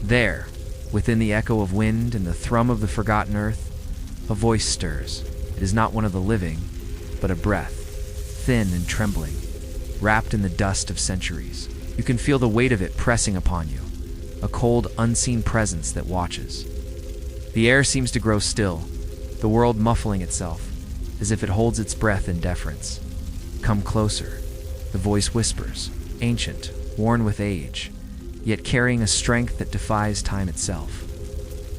There, within the echo of wind and the thrum of the forgotten earth, a voice stirs. It is not one of the living, but a breath, thin and trembling, wrapped in the dust of centuries. You can feel the weight of it pressing upon you, a cold, unseen presence that watches. The air seems to grow still, the world muffling itself, as if it holds its breath in deference. Come closer, the voice whispers, ancient, worn with age, yet carrying a strength that defies time itself.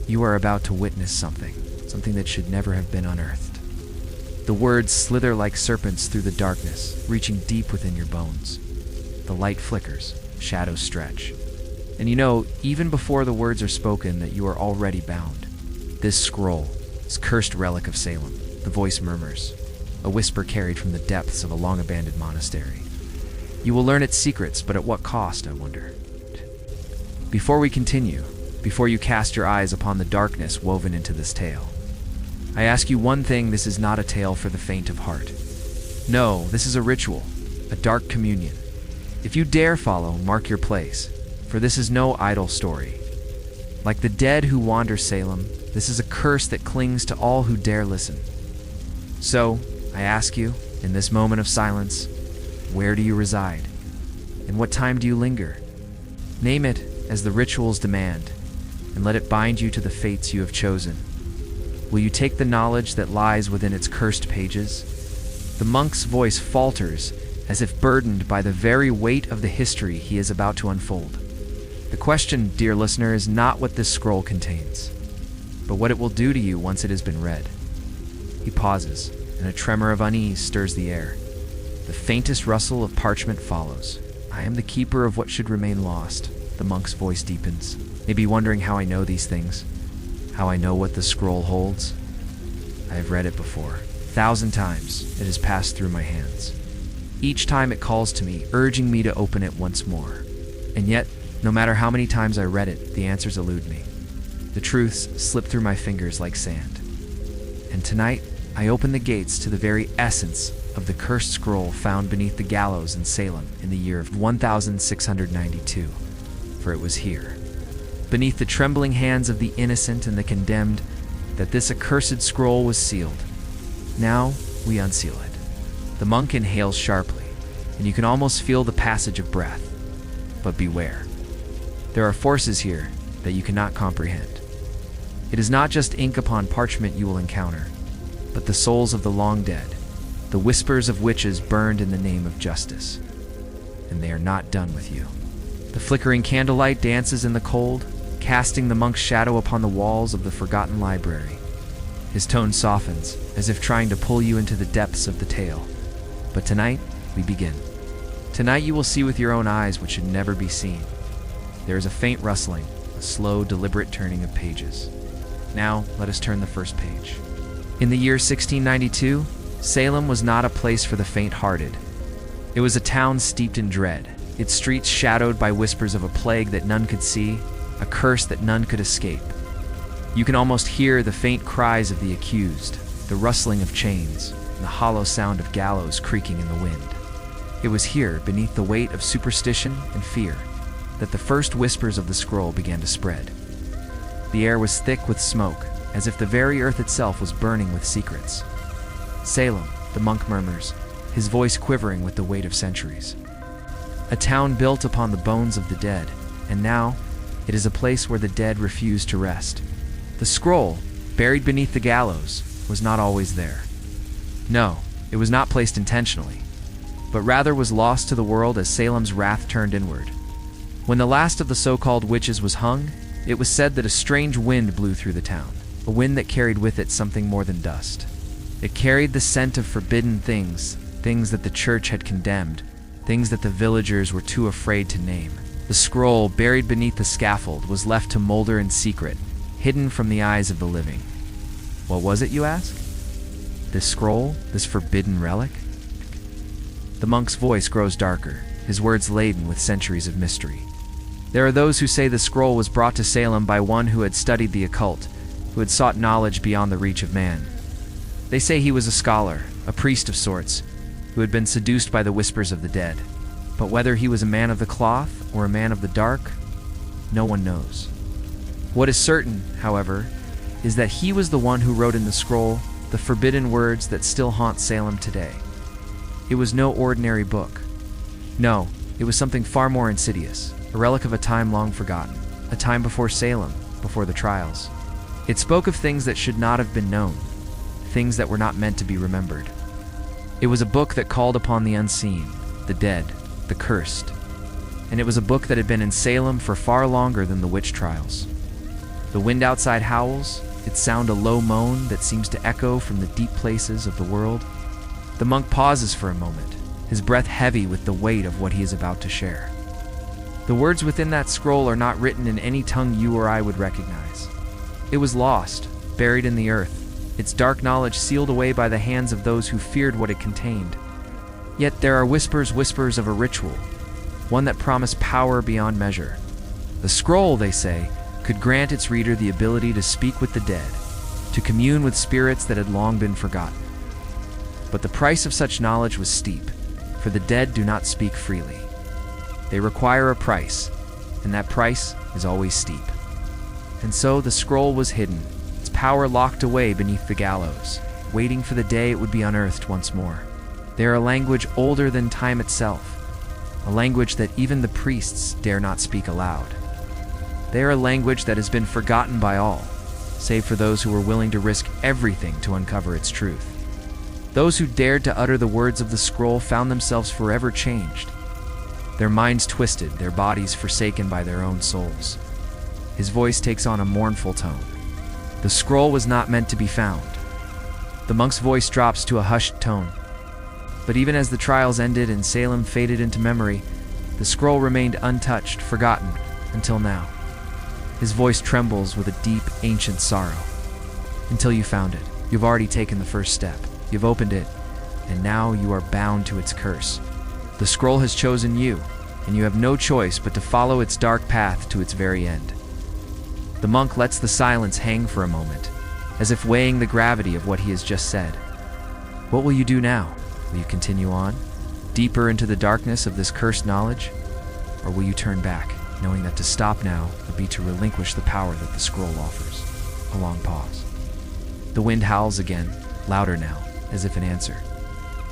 You are about to witness something that should never have been unearthed. The words slither like serpents through the darkness, reaching deep within your bones. The light flickers, shadows stretch. And you know, even before the words are spoken, that you are already bound. This scroll, this cursed relic of Salem, the voice murmurs, a whisper carried from the depths of a long-abandoned monastery. You will learn its secrets, but at what cost, I wonder? Before we continue, before you cast your eyes upon the darkness woven into this tale, I ask you one thing: this is not a tale for the faint of heart. No, this is a ritual, a dark communion. If you dare follow, mark your place, for this is no idle story. Like the dead who wander Salem, this is a curse that clings to all who dare listen. So, I ask you, in this moment of silence, where do you reside? And what time do you linger? Name it as the rituals demand, and let it bind you to the fates you have chosen. Will you take the knowledge that lies within its cursed pages? The monk's voice falters, as if burdened by the very weight of the history he is about to unfold. The question, dear listener, is not what this scroll contains, but what it will do to you once it has been read. He pauses, and a tremor of unease stirs the air. The faintest rustle of parchment follows. I am the keeper of what should remain lost. The monk's voice deepens, maybe wondering how I know these things, how I know what the scroll holds. I have read it before. 1,000 times it has passed through my hands. Each time it calls to me, urging me to open it once more. And yet, no matter how many times I read it, the answers elude me. The truths slip through my fingers like sand. And tonight, I open the gates to the very essence of the cursed scroll found beneath the gallows in Salem in the year of 1692. For it was here, beneath the trembling hands of the innocent and the condemned, that this accursed scroll was sealed. Now we unseal it. The monk inhales sharply, and you can almost feel the passage of breath. But beware. There are forces here that you cannot comprehend. It is not just ink upon parchment you will encounter, but the souls of the long dead, the whispers of witches burned in the name of justice. And they are not done with you. The flickering candlelight dances in the cold, casting the monk's shadow upon the walls of the forgotten library. His tone softens, as if trying to pull you into the depths of the tale. But tonight, we begin. Tonight you will see with your own eyes what should never be seen. There is a faint rustling, a slow, deliberate turning of pages. Now, let us turn the first page. In the year 1692, Salem was not a place for the faint-hearted. It was a town steeped in dread, its streets shadowed by whispers of a plague that none could see, a curse that none could escape. You can almost hear the faint cries of the accused, the rustling of chains, and the hollow sound of gallows creaking in the wind. It was here, beneath the weight of superstition and fear, that the first whispers of the scroll began to spread. The air was thick with smoke, as if the very earth itself was burning with secrets. Salem, the monk murmurs, his voice quivering with the weight of centuries. A town built upon the bones of the dead, and now it is a place where the dead refuse to rest. The scroll, buried beneath the gallows, was not always there. No, it was not placed intentionally, but rather was lost to the world as Salem's wrath turned inward. When the last of the so-called witches was hung, it was said that a strange wind blew through the town, a wind that carried with it something more than dust. It carried the scent of forbidden things, things that the church had condemned, things that the villagers were too afraid to name. The scroll, buried beneath the scaffold, was left to molder in secret, hidden from the eyes of the living. What was it, you ask? This scroll, this forbidden relic? The monk's voice grows darker, his words laden with centuries of mystery. There are those who say the scroll was brought to Salem by one who had studied the occult, who had sought knowledge beyond the reach of man. They say he was a scholar, a priest of sorts, who had been seduced by the whispers of the dead. But whether he was a man of the cloth or a man of the dark, no one knows. What is certain, however, is that he was the one who wrote in the scroll the forbidden words that still haunt Salem today. It was no ordinary book. No, it was something far more insidious, a relic of a time long forgotten, a time before Salem, before the trials. It spoke of things that should not have been known, things that were not meant to be remembered. It was a book that called upon the unseen, the dead, the cursed. And it was a book that had been in Salem for far longer than the witch trials. The wind outside howls, its sound a low moan that seems to echo from the deep places of the world. The monk pauses for a moment, his breath heavy with the weight of what he is about to share. The words within that scroll are not written in any tongue you or I would recognize. It was lost, buried in the earth, its dark knowledge sealed away by the hands of those who feared what it contained. Yet there are whispers of a ritual, one that promised power beyond measure. The scroll, they say, could grant its reader the ability to speak with the dead, to commune with spirits that had long been forgotten. But the price of such knowledge was steep, for the dead do not speak freely. They require a price, and that price is always steep. And so the scroll was hidden, its power locked away beneath the gallows, waiting for the day it would be unearthed once more. They are a language older than time itself, a language that even the priests dare not speak aloud. They are a language that has been forgotten by all, save for those who were willing to risk everything to uncover its truth. Those who dared to utter the words of the scroll found themselves forever changed, their minds twisted, their bodies forsaken by their own souls. His voice takes on a mournful tone. The scroll was not meant to be found. The monk's voice drops to a hushed tone. But even as the trials ended and Salem faded into memory, the scroll remained untouched, forgotten, until now. His voice trembles with a deep, ancient sorrow. Until you found it, you've already taken the first step. You've opened it, and now you are bound to its curse. The scroll has chosen you, and you have no choice but to follow its dark path to its very end. The monk lets the silence hang for a moment, as if weighing the gravity of what he has just said. What will you do now? Will you continue on, deeper into the darkness of this cursed knowledge? Or will you turn back, knowing that to stop now would be to relinquish the power that the scroll offers? A long pause. The wind howls again, louder now, as if in answer.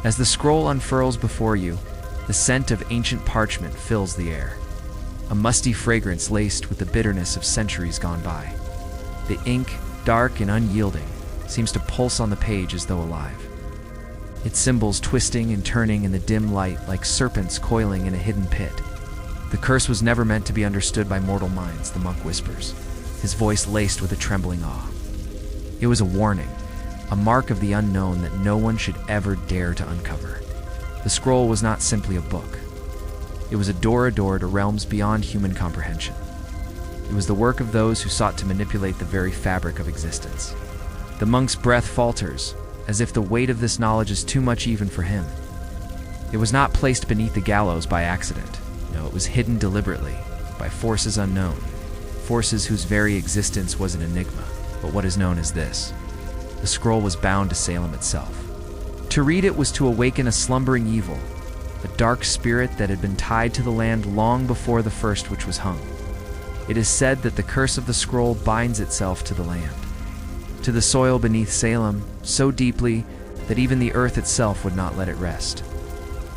As the scroll unfurls before you, the scent of ancient parchment fills the air, a musty fragrance laced with the bitterness of centuries gone by. The ink, dark and unyielding, seems to pulse on the page as though alive, its symbols twisting and turning in the dim light like serpents coiling in a hidden pit. The curse was never meant to be understood by mortal minds, the monk whispers, his voice laced with a trembling awe. It was a warning, a mark of the unknown that no one should ever dare to uncover. The scroll was not simply a book. It was a door to realms beyond human comprehension. It was the work of those who sought to manipulate the very fabric of existence. The monk's breath falters, as if the weight of this knowledge is too much even for him. It was not placed beneath the gallows by accident. No, it was hidden deliberately, by forces unknown, forces whose very existence was an enigma. But what is known as this: the scroll was bound to Salem itself. To read it was to awaken a slumbering evil, a dark spirit that had been tied to the land long before the first which was hung. It is said that the curse of the scroll binds itself to the land, to the soil beneath Salem, so deeply that even the earth itself would not let it rest.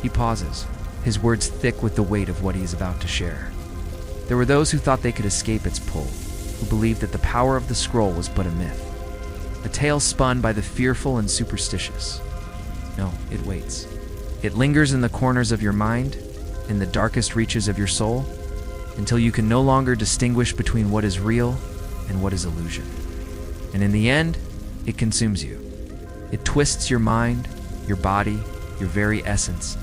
He pauses, his words thick with the weight of what he is about to share. There were those who thought they could escape its pull, who believed that the power of the scroll was but a myth, a tale spun by the fearful and superstitious. No, it waits. It lingers in the corners of your mind, in the darkest reaches of your soul, until you can no longer distinguish between what is real and what is illusion. And in the end, it consumes you. It twists your mind, your body, your very essence,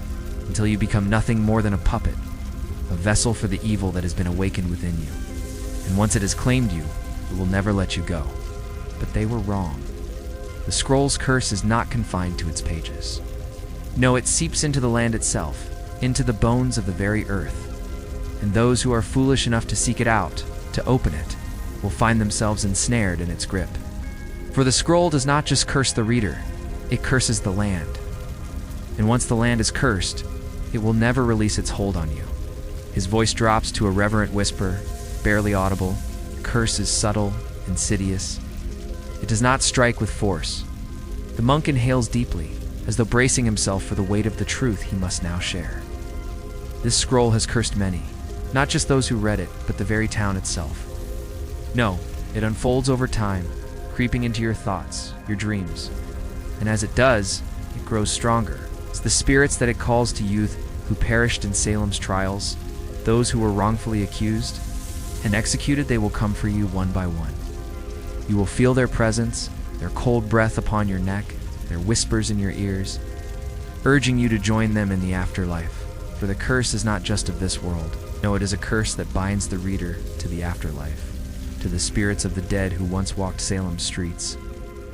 until you become nothing more than a puppet, a vessel for the evil that has been awakened within you. And once it has claimed you, it will never let you go. But they were wrong. The scroll's curse is not confined to its pages. No, it seeps into the land itself, into the bones of the very earth. And those who are foolish enough to seek it out, to open it, will find themselves ensnared in its grip. For the scroll does not just curse the reader, it curses the land. And once the land is cursed, it will never release its hold on you. His voice drops to a reverent whisper, barely audible. curse is subtle, insidious. It does not strike with force. The monk inhales deeply, as though bracing himself for the weight of the truth he must now share. This scroll has cursed many, not just those who read it, but the very town itself. No, it unfolds over time, creeping into your thoughts, your dreams. And as it does, it grows stronger. It's the spirits that it calls to youth who perished in Salem's trials, those who were wrongfully accused, and executed. They will come for you one by one. You will feel their presence, their cold breath upon your neck, their whispers in your ears, urging you to join them in the afterlife. For the curse is not just of this world. No, it is a curse that binds the reader to the afterlife, to the spirits of the dead who once walked Salem's streets.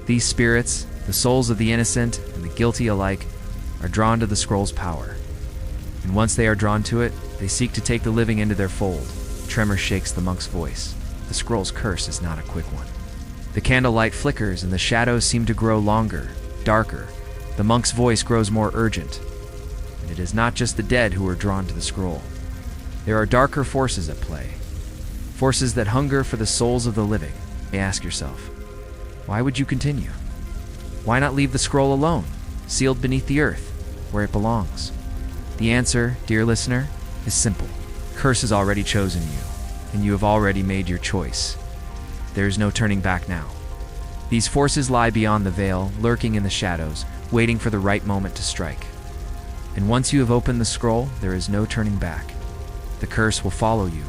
These spirits, the souls of the innocent and the guilty alike, are drawn to the scroll's power. And once they are drawn to it, they seek to take the living into their fold. Tremor shakes the monk's voice. The scroll's curse is not a quick one. The candlelight flickers and the shadows seem to grow longer, darker. The monk's voice grows more urgent. And it is not just the dead who are drawn to the scroll. There are darker forces at play. Forces that hunger for the souls of the living. You may ask yourself, why would you continue? Why not leave the scroll alone, sealed beneath the earth, where it belongs? The answer, dear listener, is simple. Curse has already chosen you, and you have already made your choice. There is no turning back now. These forces lie beyond the veil, lurking in the shadows, waiting for the right moment to strike. And once you have opened the scroll, there is no turning back. The curse will follow you,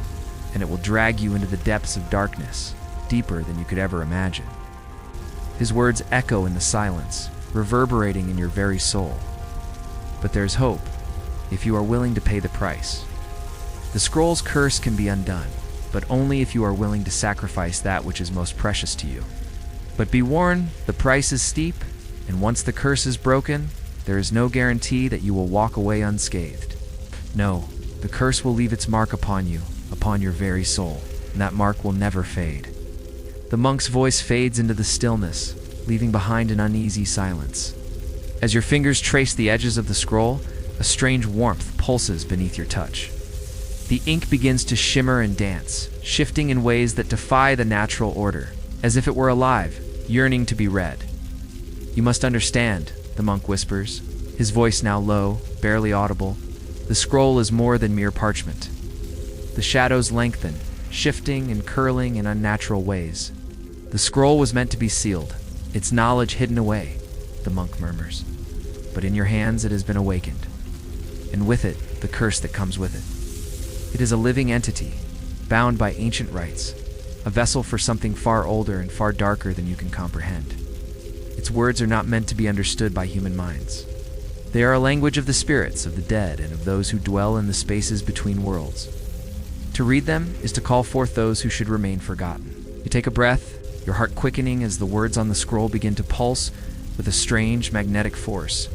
and it will drag you into the depths of darkness, deeper than you could ever imagine. His words echo in the silence, reverberating in your very soul. But there's hope, if you are willing to pay the price. The scroll's curse can be undone, but only if you are willing to sacrifice that which is most precious to you. But be warned, the price is steep, and once the curse is broken, there is no guarantee that you will walk away unscathed. No, the curse will leave its mark upon you, upon your very soul, and that mark will never fade. The monk's voice fades into the stillness, leaving behind an uneasy silence. As your fingers trace the edges of the scroll, a strange warmth pulses beneath your touch. The ink begins to shimmer and dance, shifting in ways that defy the natural order, as if it were alive, yearning to be read. You must understand, the monk whispers, his voice now low, barely audible. The scroll is more than mere parchment. The shadows lengthen, shifting and curling in unnatural ways. The scroll was meant to be sealed, its knowledge hidden away, the monk murmurs. But in your hands it has been awakened, and with it, the curse that comes with it. It is a living entity, bound by ancient rites, a vessel for something far older and far darker than you can comprehend. Its words are not meant to be understood by human minds. They are a language of the spirits, of the dead, and of those who dwell in the spaces between worlds. To read them is to call forth those who should remain forgotten. You take a breath, your heart quickening as the words on the scroll begin to pulse with a strange magnetic force.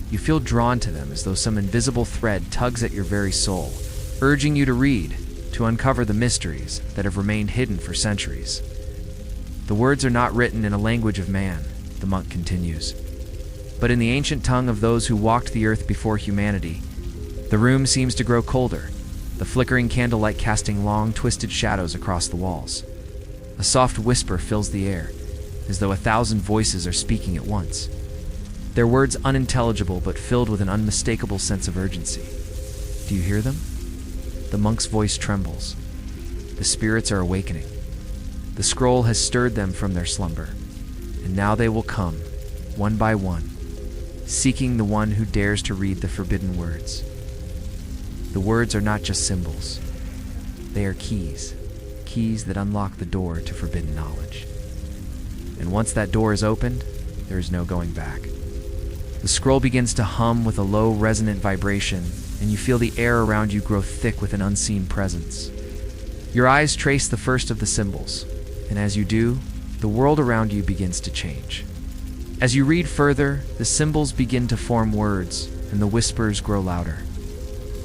You feel drawn to them as though some invisible thread tugs at your very soul, urging you to read, to uncover the mysteries that have remained hidden for centuries. The words are not written in a language of man, the monk continues, but in the ancient tongue of those who walked the earth before humanity. The room seems to grow colder, the flickering candlelight casting long, twisted shadows across the walls. A soft whisper fills the air, as though 1,000 voices are speaking at once. Their words unintelligible but filled with an unmistakable sense of urgency. Do you hear them? The monk's voice trembles. The spirits are awakening. The scroll has stirred them from their slumber, and now they will come, one by one, seeking the one who dares to read the forbidden words. The words are not just symbols. They are keys, keys that unlock the door to forbidden knowledge. And once that door is opened, there is no going back. The scroll begins to hum with a low, resonant vibration, and you feel the air around you grow thick with an unseen presence. Your eyes trace the first of the symbols, and as you do, the world around you begins to change. As you read further, the symbols begin to form words, and the whispers grow louder.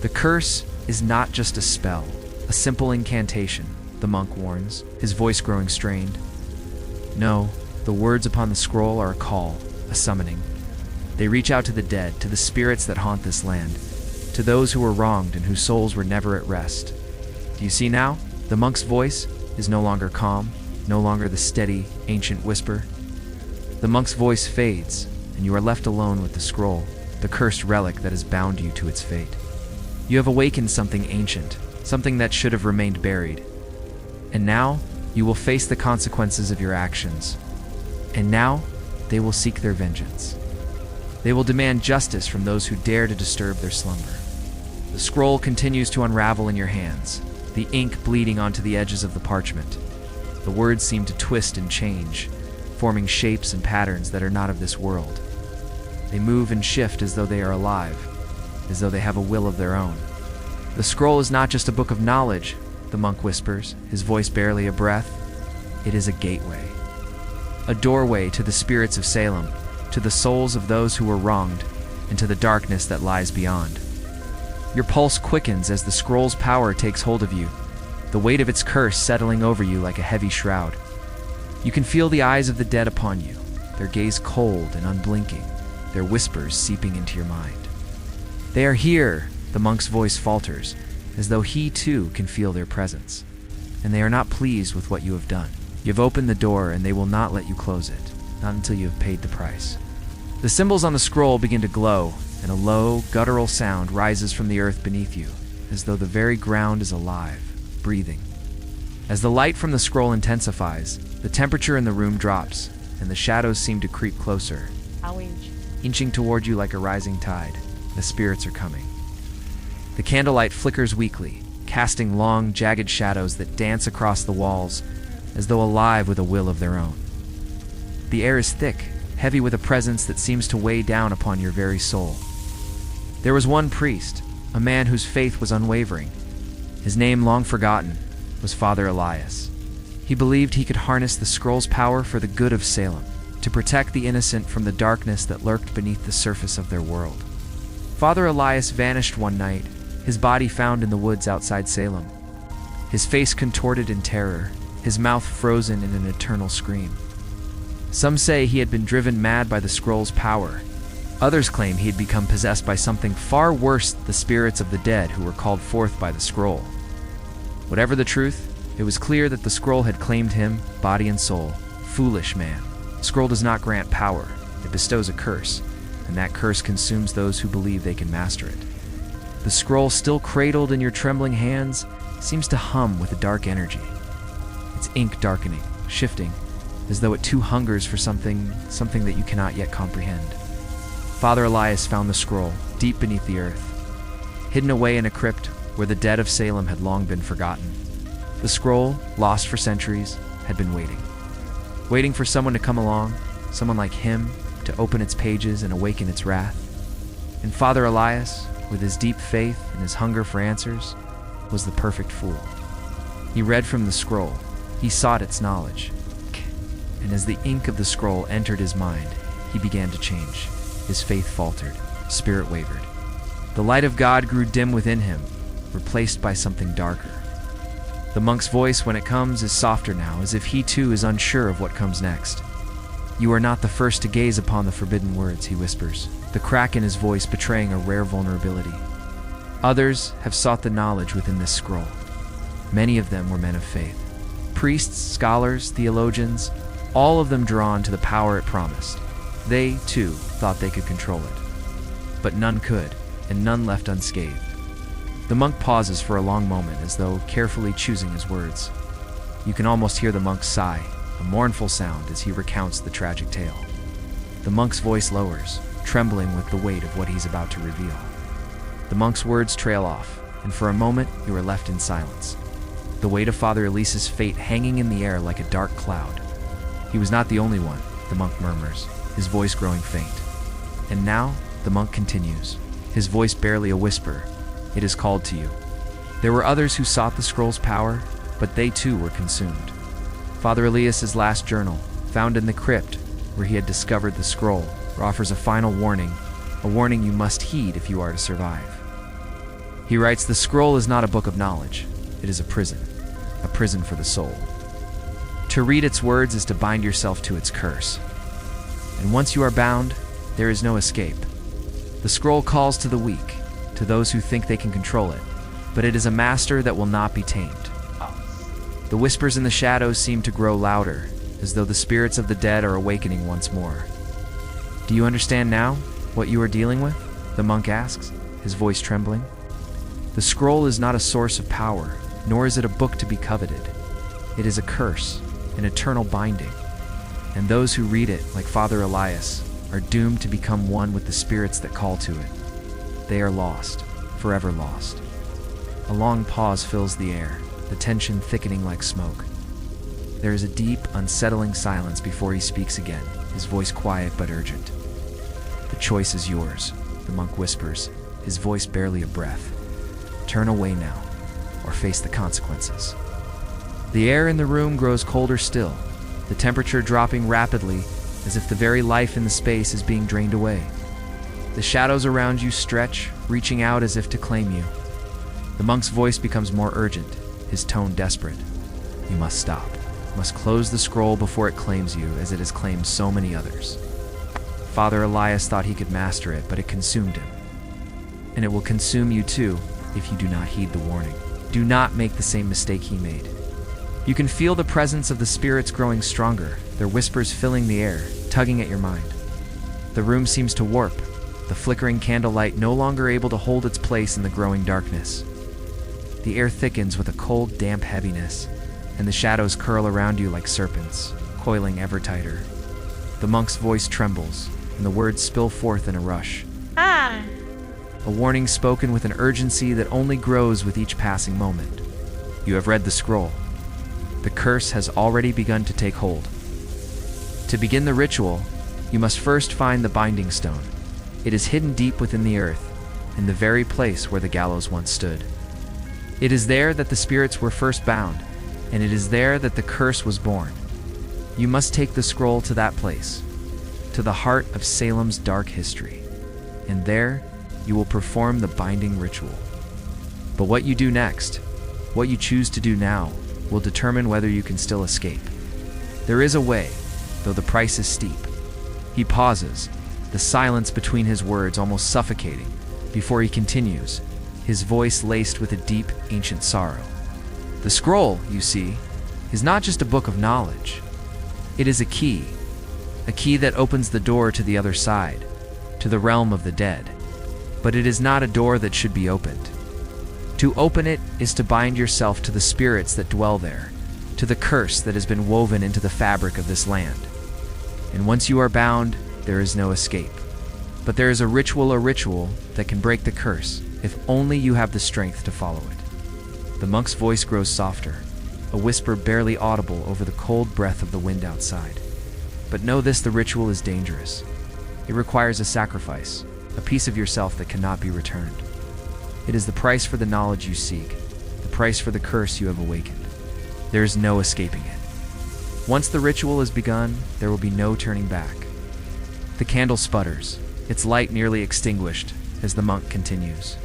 The curse is not just a spell, a simple incantation, the monk warns, his voice growing strained. No, the words upon the scroll are a call, a summoning. They reach out to the dead, to the spirits that haunt this land, to those who were wronged and whose souls were never at rest. Do you see now? The monk's voice, is no longer calm, no longer the steady, ancient whisper. The monk's voice fades, and you are left alone with the scroll, the cursed relic that has bound you to its fate. You have awakened something ancient, something that should have remained buried. And now, you will face the consequences of your actions. And now, they will seek their vengeance. They will demand justice from those who dare to disturb their slumber. The scroll continues to unravel in your hands, the ink bleeding onto the edges of the parchment. The words seem to twist and change, forming shapes and patterns that are not of this world. They move and shift as though they are alive, as though they have a will of their own. The scroll is not just a book of knowledge, the monk whispers, his voice barely a breath. It is a gateway. A doorway to the spirits of Salem, to the souls of those who were wronged, and to the darkness that lies beyond. Your pulse quickens as the scroll's power takes hold of you, the weight of its curse settling over you like a heavy shroud. You can feel the eyes of the dead upon you, their gaze cold and unblinking, their whispers seeping into your mind. They are here, the monk's voice falters, as though he too can feel their presence. And they are not pleased with what you have done. You have opened the door and they will not let you close it, not until you have paid the price. The symbols on the scroll begin to glow, and a low, guttural sound rises from the earth beneath you, as though the very ground is alive, breathing. As the light from the scroll intensifies, the temperature in the room drops, and the shadows seem to creep closer, inching toward you like a rising tide. The spirits are coming. The candlelight flickers weakly, casting long, jagged shadows that dance across the walls, as though alive with a will of their own. The air is thick, heavy with a presence that seems to weigh down upon your very soul. There was one priest, a man whose faith was unwavering. His name, long forgotten, was Father Elias. He believed he could harness the scroll's power for the good of Salem, to protect the innocent from the darkness that lurked beneath the surface of their world. Father Elias vanished one night, his body found in the woods outside Salem. His face contorted in terror, his mouth frozen in an eternal scream. Some say he had been driven mad by the scroll's power. Others claim he had become possessed by something far worse than the spirits of the dead who were called forth by the scroll. Whatever the truth, it was clear that the scroll had claimed him, body and soul. Foolish man. The scroll does not grant power, it bestows a curse, and that curse consumes those who believe they can master it. The scroll, still cradled in your trembling hands, seems to hum with a dark energy. Its ink darkening, shifting, as though it too hungers for something that you cannot yet comprehend. Father Elias found the scroll, deep beneath the earth, hidden away in a crypt where the dead of Salem had long been forgotten. The scroll, lost for centuries, had been waiting for someone to come along, someone like him, to open its pages and awaken its wrath. And Father Elias, with his deep faith and his hunger for answers, was the perfect fool. He read from the scroll, he sought its knowledge, and as the ink of the scroll entered his mind, he began to change. His faith faltered, spirit wavered. The light of God grew dim within him, replaced by something darker. The monk's voice, when it comes, is softer now, as if he too is unsure of what comes next. You are not the first to gaze upon the forbidden words, he whispers, the crack in his voice betraying a rare vulnerability. Others have sought the knowledge within this scroll. Many of them were men of faith. Priests, scholars, theologians, all of them drawn to the power it promised. They, too, thought they could control it. But none could, and none left unscathed. The monk pauses for a long moment, as though carefully choosing his words. You can almost hear the monk sigh, a mournful sound as he recounts the tragic tale. The monk's voice lowers, trembling with the weight of what he's about to reveal. The monk's words trail off, and for a moment you are left in silence, the weight of Father Elias's fate hanging in the air like a dark cloud. He was not the only one, the monk murmurs, his voice growing faint. And now, the monk continues, his voice barely a whisper. It is called to you. There were others who sought the scroll's power, but they too were consumed. Father Elias's last journal, found in the crypt where he had discovered the scroll, offers a final warning, a warning you must heed if you are to survive. He writes, the scroll is not a book of knowledge. It is a prison for the soul. To read its words is to bind yourself to its curse. And once you are bound, there is no escape. The scroll calls to the weak, to those who think they can control it, but it is a master that will not be tamed. The whispers in the shadows seem to grow louder, as though the spirits of the dead are awakening once more. "Do you understand now what you are dealing with?" the monk asks, his voice trembling. "The scroll is not a source of power, nor is it a book to be coveted. It is a curse, an eternal binding, and those who read it, like Father Elias, are doomed to become one with the spirits that call to it. They are lost, forever lost." A long pause fills the air, the tension thickening like smoke. There is a deep, unsettling silence before he speaks again, his voice quiet but urgent. "The choice is yours," the monk whispers, his voice barely a breath. "Turn away now, or face the consequences." The air in the room grows colder still, the temperature dropping rapidly, as if the very life in the space is being drained away. The shadows around you stretch, reaching out as if to claim you. The monk's voice becomes more urgent, his tone desperate. "You must stop. You must close the scroll before it claims you, as it has claimed so many others." Father Elias thought he could master it, but it consumed him. And it will consume you too, if you do not heed the warning. Do not make the same mistake he made. You can feel the presence of the spirits growing stronger, their whispers filling the air, tugging at your mind. The room seems to warp, the flickering candlelight no longer able to hold its place in the growing darkness. The air thickens with a cold, damp heaviness, and the shadows curl around you like serpents, coiling ever tighter. The monk's voice trembles, and the words spill forth in a rush. "Ah!" A warning spoken with an urgency that only grows with each passing moment. "You have read the scroll. The curse has already begun to take hold. To begin the ritual, you must first find the binding stone. It is hidden deep within the earth, in the very place where the gallows once stood. It is there that the spirits were first bound, and it is there that the curse was born. You must take the scroll to that place, to the heart of Salem's dark history, and there you will perform the binding ritual. But what you do next, what you choose to do now, will determine whether you can still escape. There is a way, though the price is steep." He pauses, the silence between his words almost suffocating, before he continues, his voice laced with a deep, ancient sorrow. "The scroll, you see, is not just a book of knowledge. It is a key that opens the door to the other side, to the realm of the dead. But it is not a door that should be opened. To open it is to bind yourself to the spirits that dwell there, to the curse that has been woven into the fabric of this land. And once you are bound, there is no escape. But there is a ritual that can break the curse, if only you have the strength to follow it." The monk's voice grows softer, a whisper barely audible over the cold breath of the wind outside. "But know this, the ritual is dangerous. It requires a sacrifice, a piece of yourself that cannot be returned. It is the price for the knowledge you seek, the price for the curse you have awakened. There is no escaping it. Once the ritual is begun, there will be no turning back." The candle sputters, its light nearly extinguished, as the monk continues.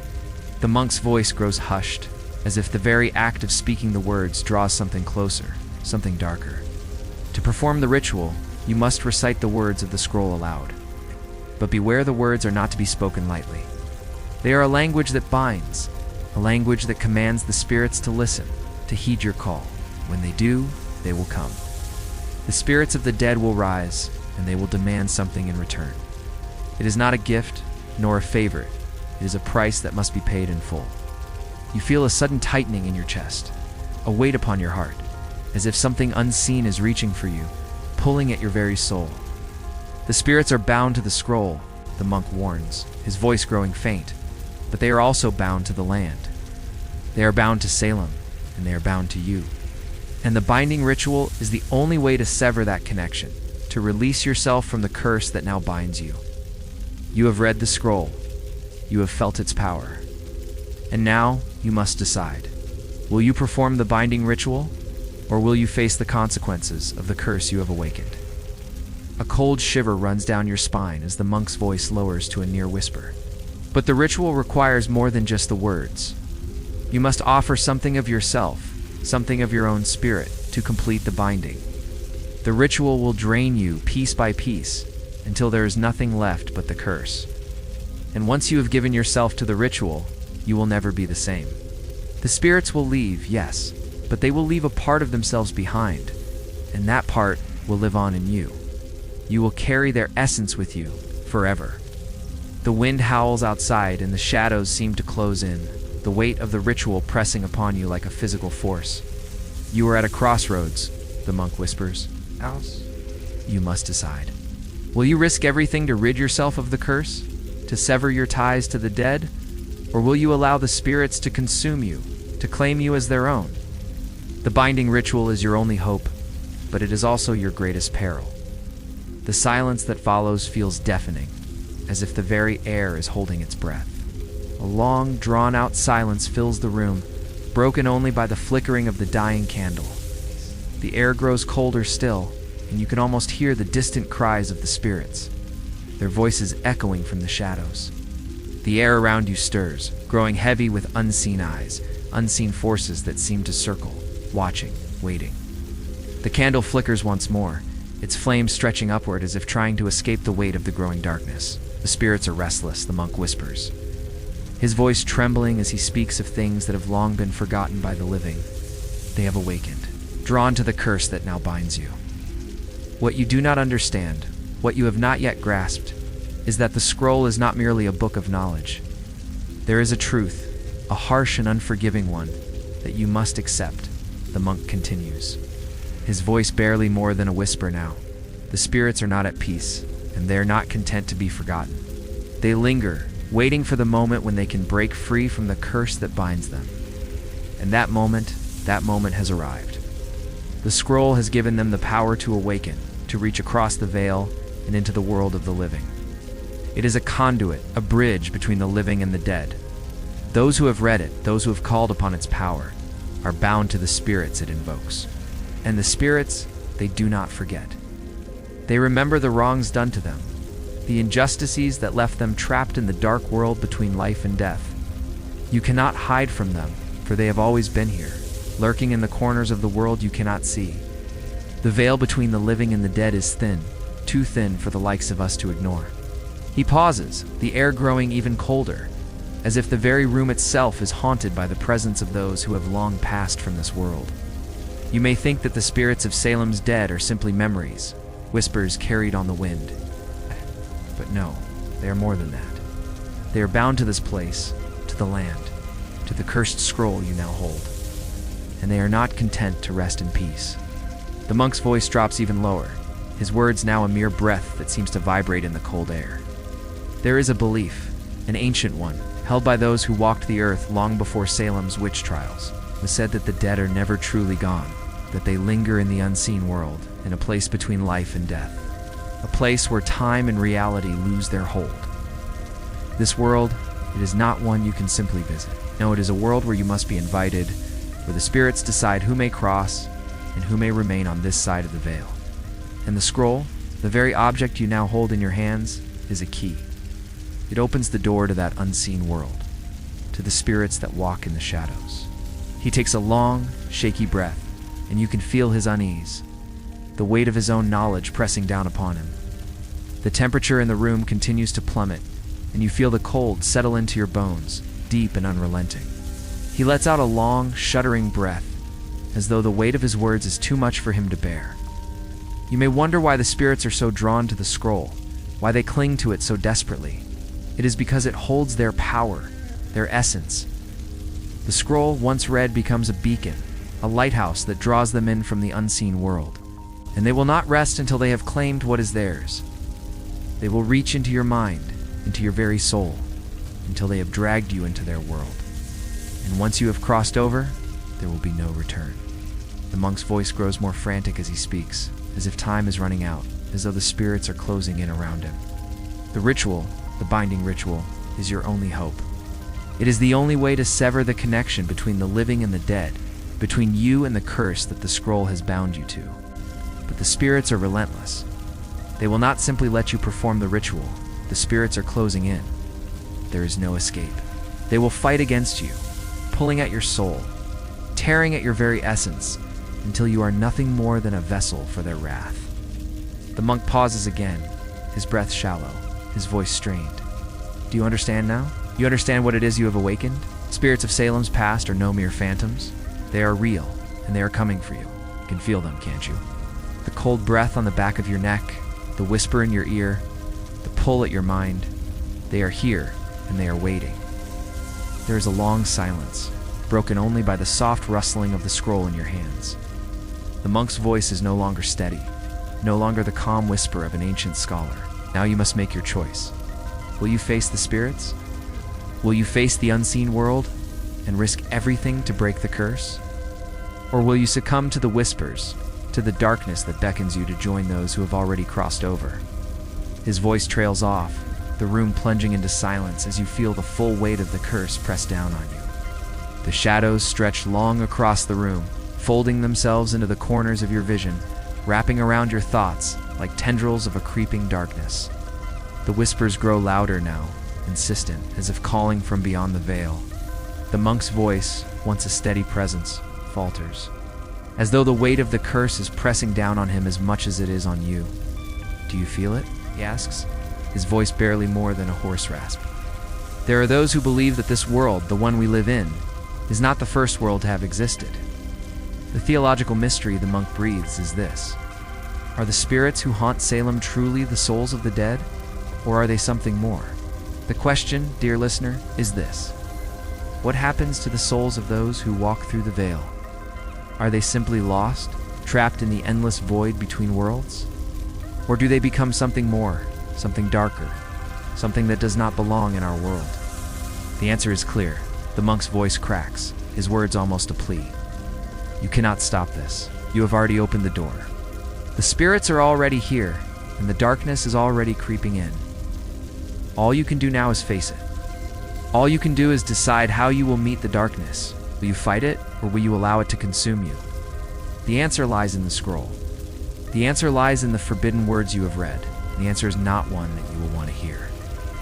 The monk's voice grows hushed, as if the very act of speaking the words draws something closer, something darker. To perform the ritual, you must recite the words of the scroll aloud. But beware, the words are not to be spoken lightly. They are a language that binds, a language that commands the spirits to listen, to heed your call. When they do, they will come. The spirits of the dead will rise, and they will demand something in return. It is not a gift, nor a favor. It is a price that must be paid in full. You feel a sudden tightening in your chest, a weight upon your heart, as if something unseen is reaching for you, pulling at your very soul. "The spirits are bound to the scroll," the monk warns, his voice growing faint, "but they are also bound to the land. They are bound to Salem, and they are bound to you. And the binding ritual is the only way to sever that connection, to release yourself from the curse that now binds you. You have read the scroll. You have felt its power. And now you must decide. Will you perform the binding ritual, or will you face the consequences of the curse you have awakened?" A cold shiver runs down your spine as the monk's voice lowers to a near whisper. But the ritual requires more than just the words. You must offer something of yourself, something of your own spirit, to complete the binding. The ritual will drain you piece by piece until there is nothing left but the curse. And once you have given yourself to the ritual, you will never be the same. The spirits will leave, yes, but they will leave a part of themselves behind, and that part will live on in you. You will carry their essence with you forever. The wind howls outside and the shadows seem to close in, the weight of the ritual pressing upon you like a physical force. You are at a crossroads, the monk whispers. Alice, you must decide. Will you risk everything to rid yourself of the curse? To sever your ties to the dead? Or will you allow the spirits to consume you, to claim you as their own? The binding ritual is your only hope, but it is also your greatest peril. The silence that follows feels deafening, as if the very air is holding its breath. A long, drawn-out silence fills the room, broken only by the flickering of the dying candle. The air grows colder still, and you can almost hear the distant cries of the spirits, their voices echoing from the shadows. The air around you stirs, growing heavy with unseen eyes, unseen forces that seem to circle, watching, waiting. The candle flickers once more, its flame stretching upward as if trying to escape the weight of the growing darkness. The spirits are restless, the monk whispers, his voice trembling as he speaks of things that have long been forgotten by the living. They have awakened, drawn to the curse that now binds you. What you do not understand, what you have not yet grasped, is that the scroll is not merely a book of knowledge. There is a truth, a harsh and unforgiving one, that you must accept, the monk continues, his voice barely more than a whisper now. The spirits are not at peace, and they are not content to be forgotten. They linger, waiting for the moment when they can break free from the curse that binds them. And that moment has arrived. The scroll has given them the power to awaken, to reach across the veil and into the world of the living. It is a conduit, a bridge between the living and the dead. Those who have read it, those who have called upon its power, are bound to the spirits it invokes. And the spirits, they do not forget. They remember the wrongs done to them, the injustices that left them trapped in the dark world between life and death. You cannot hide from them, for they have always been here, lurking in the corners of the world you cannot see. The veil between the living and the dead is thin, too thin for the likes of us to ignore. He pauses, the air growing even colder, as if the very room itself is haunted by the presence of those who have long passed from this world. You may think that the spirits of Salem's dead are simply memories, whispers carried on the wind. But no, they are more than that. They are bound to this place, to the land, to the cursed scroll you now hold. And they are not content to rest in peace. The monk's voice drops even lower, his words now a mere breath that seems to vibrate in the cold air. There is a belief, an ancient one, held by those who walked the earth long before Salem's Witch Trials. It was said that the dead are never truly gone, that they linger in the unseen world, in a place between life and death. A place where time and reality lose their hold. This world, it is not one you can simply visit. No, it is a world where you must be invited, where the spirits decide who may cross and who may remain on this side of the veil. And the scroll, the very object you now hold in your hands, is a key. It opens the door to that unseen world, to the spirits that walk in the shadows. He takes a long, shaky breath, and you can feel his unease, the weight of his own knowledge pressing down upon him. The temperature in the room continues to plummet, and you feel the cold settle into your bones, deep and unrelenting. He lets out a long, shuddering breath, as though the weight of his words is too much for him to bear. You may wonder why the spirits are so drawn to the scroll, why they cling to it so desperately. It is because it holds their power, their essence. The scroll, once read, becomes a beacon, a lighthouse that draws them in from the unseen world. And they will not rest until they have claimed what is theirs. They will reach into your mind, into your very soul, until they have dragged you into their world. And once you have crossed over, there will be no return. The monk's voice grows more frantic as he speaks, as if time is running out, as though the spirits are closing in around him. The ritual, the binding ritual, is your only hope. It is the only way to sever the connection between the living and the dead, between you and the curse that the scroll has bound you to. But the spirits are relentless. They will not simply let you perform the ritual. The spirits are closing in. There is no escape. They will fight against you, pulling at your soul, tearing at your very essence, until you are nothing more than a vessel for their wrath. The monk pauses again, his breath shallow, his voice strained. Do you understand now? You understand what it is you have awakened? Spirits of Salem's past are no mere phantoms. They are real, and they are coming for you. You can feel them, can't you? The cold breath on the back of your neck, the whisper in your ear, the pull at your mind. They are here, and they are waiting. There is a long silence, broken only by the soft rustling of the scroll in your hands. The monk's voice is no longer steady, no longer the calm whisper of an ancient scholar. Now you must make your choice. Will you face the spirits? Will you face the unseen world and risk everything to break the curse? Or will you succumb to the whispers, to the darkness that beckons you to join those who have already crossed over? His voice trails off, the room plunging into silence as you feel the full weight of the curse press down on you. The shadows stretch long across the room, folding themselves into the corners of your vision, wrapping around your thoughts like tendrils of a creeping darkness. The whispers grow louder now, insistent, as if calling from beyond the veil. The monk's voice, once a steady presence, falters, as though the weight of the curse is pressing down on him as much as it is on you. Do you feel it? He asks, his voice barely more than a hoarse rasp. There are those who believe that this world, the one we live in, is not the first world to have existed. The theological mystery the monk breathes is this: are the spirits who haunt Salem truly the souls of the dead, or are they something more? The question, dear listener, is this: what happens to the souls of those who walk through the veil? Are they simply lost, trapped in the endless void between worlds? Or do they become something more, something darker, something that does not belong in our world? The answer is clear. The monk's voice cracks, his words almost a plea. You cannot stop this. You have already opened the door. The spirits are already here, and the darkness is already creeping in. All you can do now is face it. All you can do is decide how you will meet the darkness. Will you fight it, or will you allow it to consume you? The answer lies in the scroll. The answer lies in the forbidden words you have read. The answer is not one that you will want to hear.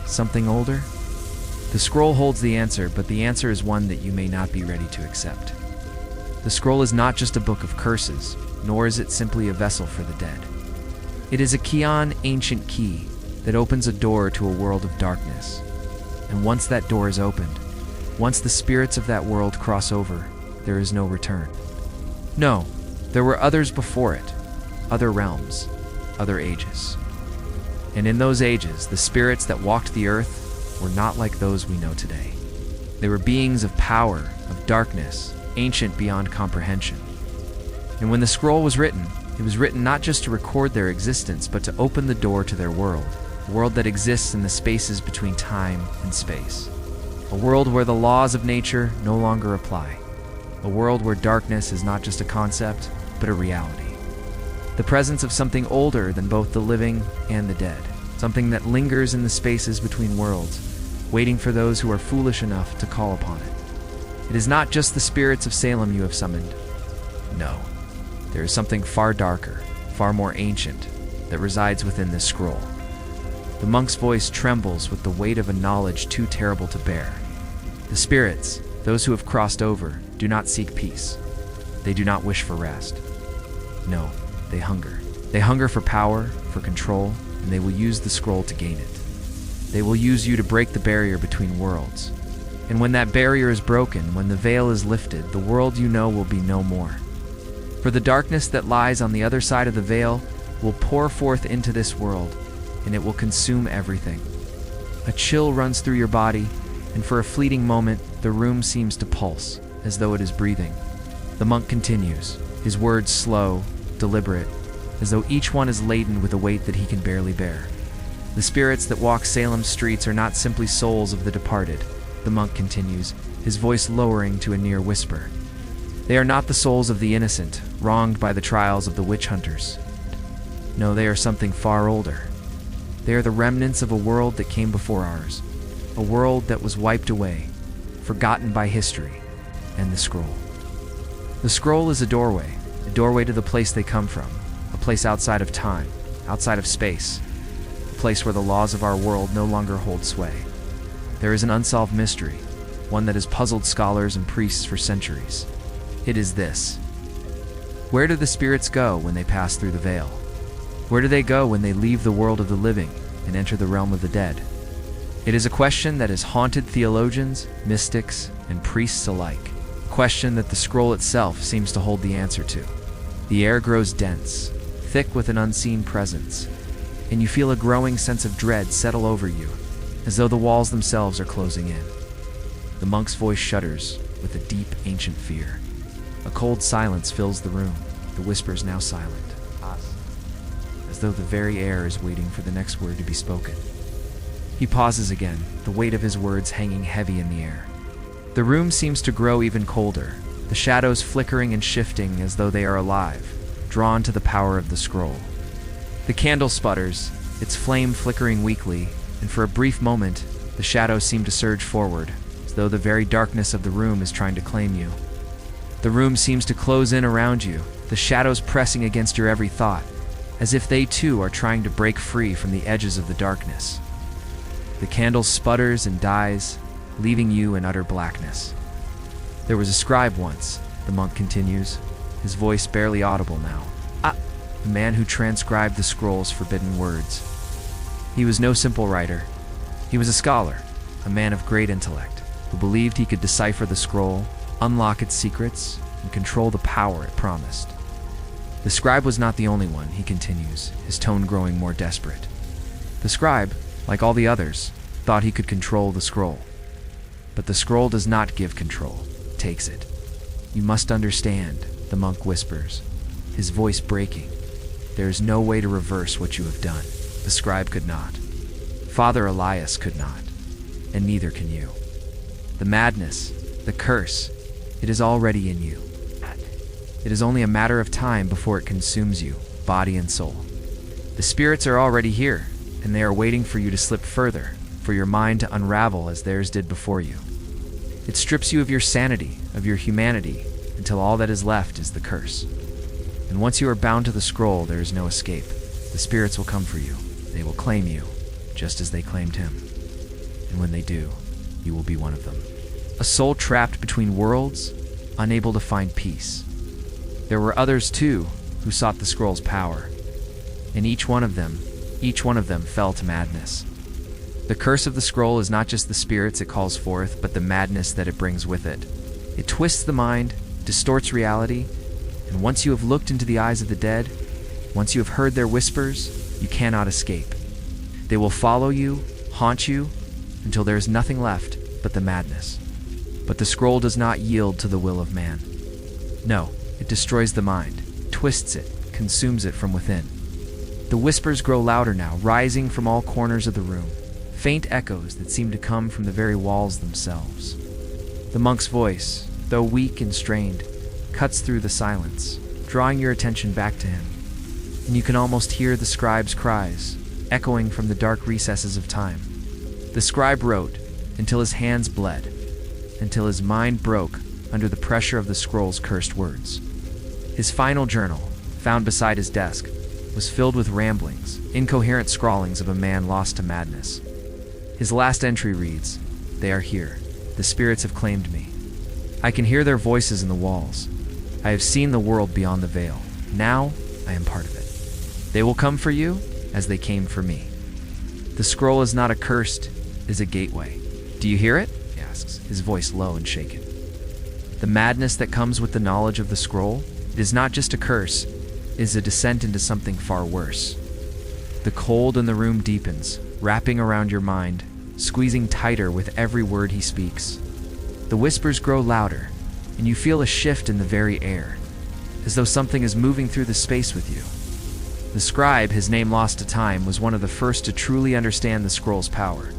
Something older? The scroll holds the answer, but the answer is one that you may not be ready to accept. The scroll is not just a book of curses, nor is it simply a vessel for the dead. It is a Kion ancient key that opens a door to a world of darkness. And once that door is opened, once the spirits of that world cross over, there is no return. No, there were others before it, other realms, other ages. And in those ages, the spirits that walked the earth were not like those we know today. They were beings of power, of darkness, ancient beyond comprehension. And when the scroll was written, it was written not just to record their existence, but to open the door to their world, a world that exists in the spaces between time and space. A world where the laws of nature no longer apply. A world where darkness is not just a concept, but a reality. The presence of something older than both the living and the dead. Something that lingers in the spaces between worlds, waiting for those who are foolish enough to call upon it. It is not just the spirits of Salem you have summoned. No, there is something far darker, far more ancient, that resides within this scroll. The monk's voice trembles with the weight of a knowledge too terrible to bear. The spirits, those who have crossed over, do not seek peace. They do not wish for rest. No, they hunger. They hunger for power, for control, and they will use the scroll to gain it. They will use you to break the barrier between worlds. And when that barrier is broken, when the veil is lifted, the world you know will be no more. For the darkness that lies on the other side of the veil will pour forth into this world, and it will consume everything. A chill runs through your body, and for a fleeting moment, the room seems to pulse, as though it is breathing. The monk continues, his words slow, deliberate, as though each one is laden with a weight that he can barely bear. The spirits that walk Salem's streets are not simply souls of the departed, the monk continues, his voice lowering to a near whisper. They are not the souls of the innocent, wronged by the trials of the witch hunters. No, they are something far older. They are the remnants of a world that came before ours, a world that was wiped away, forgotten by history, and the scroll. The scroll is a doorway to the place they come from, a place outside of time, outside of space, a place where the laws of our world no longer hold sway. There is an unsolved mystery, one that has puzzled scholars and priests for centuries. It is this: where do the spirits go when they pass through the veil? Where do they go when they leave the world of the living and enter the realm of the dead? It is a question that has haunted theologians, mystics, and priests alike. A question that the scroll itself seems to hold the answer to. The air grows dense, thick with an unseen presence, and you feel a growing sense of dread settle over you, as though the walls themselves are closing in. The monk's voice shudders with a deep, ancient fear. A cold silence fills the room, the whispers now silent, as though the very air is waiting for the next word to be spoken. He pauses again, the weight of his words hanging heavy in the air. The room seems to grow even colder, the shadows flickering and shifting as though they are alive, drawn to the power of the scroll. The candle sputters, its flame flickering weakly, and for a brief moment, the shadows seem to surge forward, as though the very darkness of the room is trying to claim you. The room seems to close in around you, the shadows pressing against your every thought, as if they too are trying to break free from the edges of the darkness. The candle sputters and dies, leaving you in utter blackness. There was a scribe once, the monk continues, his voice barely audible now. The man who transcribed the scroll's forbidden words. He was no simple writer. He was a scholar, a man of great intellect, who believed he could decipher the scroll, unlock its secrets, and control the power it promised. The scribe was not the only one, he continues, his tone growing more desperate. The scribe, like all the others, thought he could control the scroll. But the scroll does not give control, it takes it. You must understand, the monk whispers, his voice breaking. There is no way to reverse what you have done. The scribe could not. Father Elias could not. And neither can you. The madness, the curse, it is already in you. It is only a matter of time before it consumes you, body and soul. The spirits are already here, and they are waiting for you to slip further, for your mind to unravel as theirs did before you. It strips you of your sanity, of your humanity, until all that is left is the curse. And once you are bound to the scroll, there is no escape. The spirits will come for you. They will claim you, just as they claimed him. And when they do, you will be one of them. A soul trapped between worlds, unable to find peace. There were others, too, who sought the scroll's power. And each one of them fell to madness. The curse of the scroll is not just the spirits it calls forth, but the madness that it brings with it. It twists the mind, distorts reality, and once you have looked into the eyes of the dead, once you have heard their whispers, you cannot escape. They will follow you, haunt you, until there is nothing left but the madness. But the scroll does not yield to the will of man. No, it destroys the mind, twists it, consumes it from within. The whispers grow louder now, rising from all corners of the room, faint echoes that seem to come from the very walls themselves. The monk's voice, though weak and strained, cuts through the silence, drawing your attention back to him. And you can almost hear the scribe's cries, echoing from the dark recesses of time. The scribe wrote, until his hands bled, until his mind broke under the pressure of the scroll's cursed words. His final journal, found beside his desk, was filled with ramblings, incoherent scrawlings of a man lost to madness. His last entry reads, "They are here. The spirits have claimed me. I can hear their voices in the walls. I have seen the world beyond the veil. Now I am part of it. They will come for you as they came for me. The scroll is not accursed, it is a gateway. Do you hear it?" he asks, his voice low and shaken. The madness that comes with the knowledge of the scroll, it is not just a curse, it is a descent into something far worse. The cold in the room deepens, wrapping around your mind, squeezing tighter with every word he speaks. The whispers grow louder, and you feel a shift in the very air, as though something is moving through the space with you. The scribe, his name lost to time, was one of the first to truly understand the scroll's power.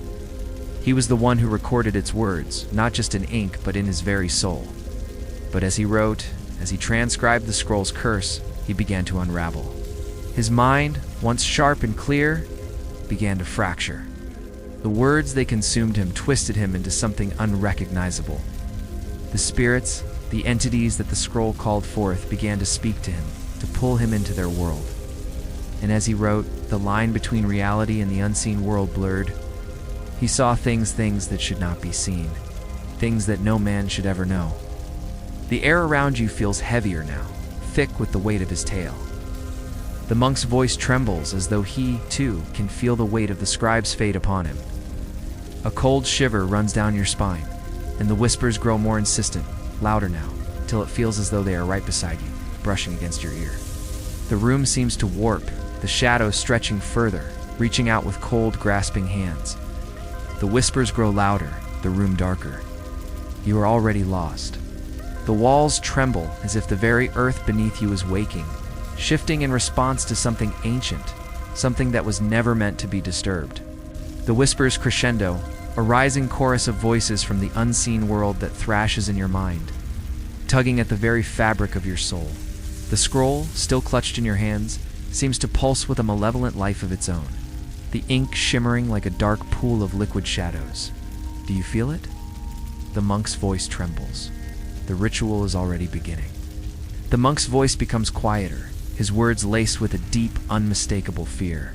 He was the one who recorded its words, not just in ink, but in his very soul. But as he wrote, as he transcribed the scroll's curse, he began to unravel. His mind, once sharp and clear, began to fracture. The words they consumed him twisted him into something unrecognizable. The spirits, the entities that the scroll called forth, began to speak to him, to pull him into their world. And as he wrote, the line between reality and the unseen world blurred. He saw things that should not be seen, things that no man should ever know. The air around you feels heavier now, thick with the weight of his tale. The monk's voice trembles as though he, too, can feel the weight of the scribe's fate upon him. A cold shiver runs down your spine, and the whispers grow more insistent. louder now, till it feels as though they are right beside you, brushing against your ear. The room seems to warp, the shadows stretching further, reaching out with cold, grasping hands. The whispers grow louder, the room darker. You are already lost. The walls tremble as if the very earth beneath you is waking, shifting in response to something ancient, something that was never meant to be disturbed. The whispers crescendo, a rising chorus of voices from the unseen world that thrashes in your mind, tugging at the very fabric of your soul. The scroll, still clutched in your hands, seems to pulse with a malevolent life of its own, the ink shimmering like a dark pool of liquid shadows. Do you feel it? The monk's voice trembles. The ritual is already beginning. The monk's voice becomes quieter, his words laced with a deep, unmistakable fear.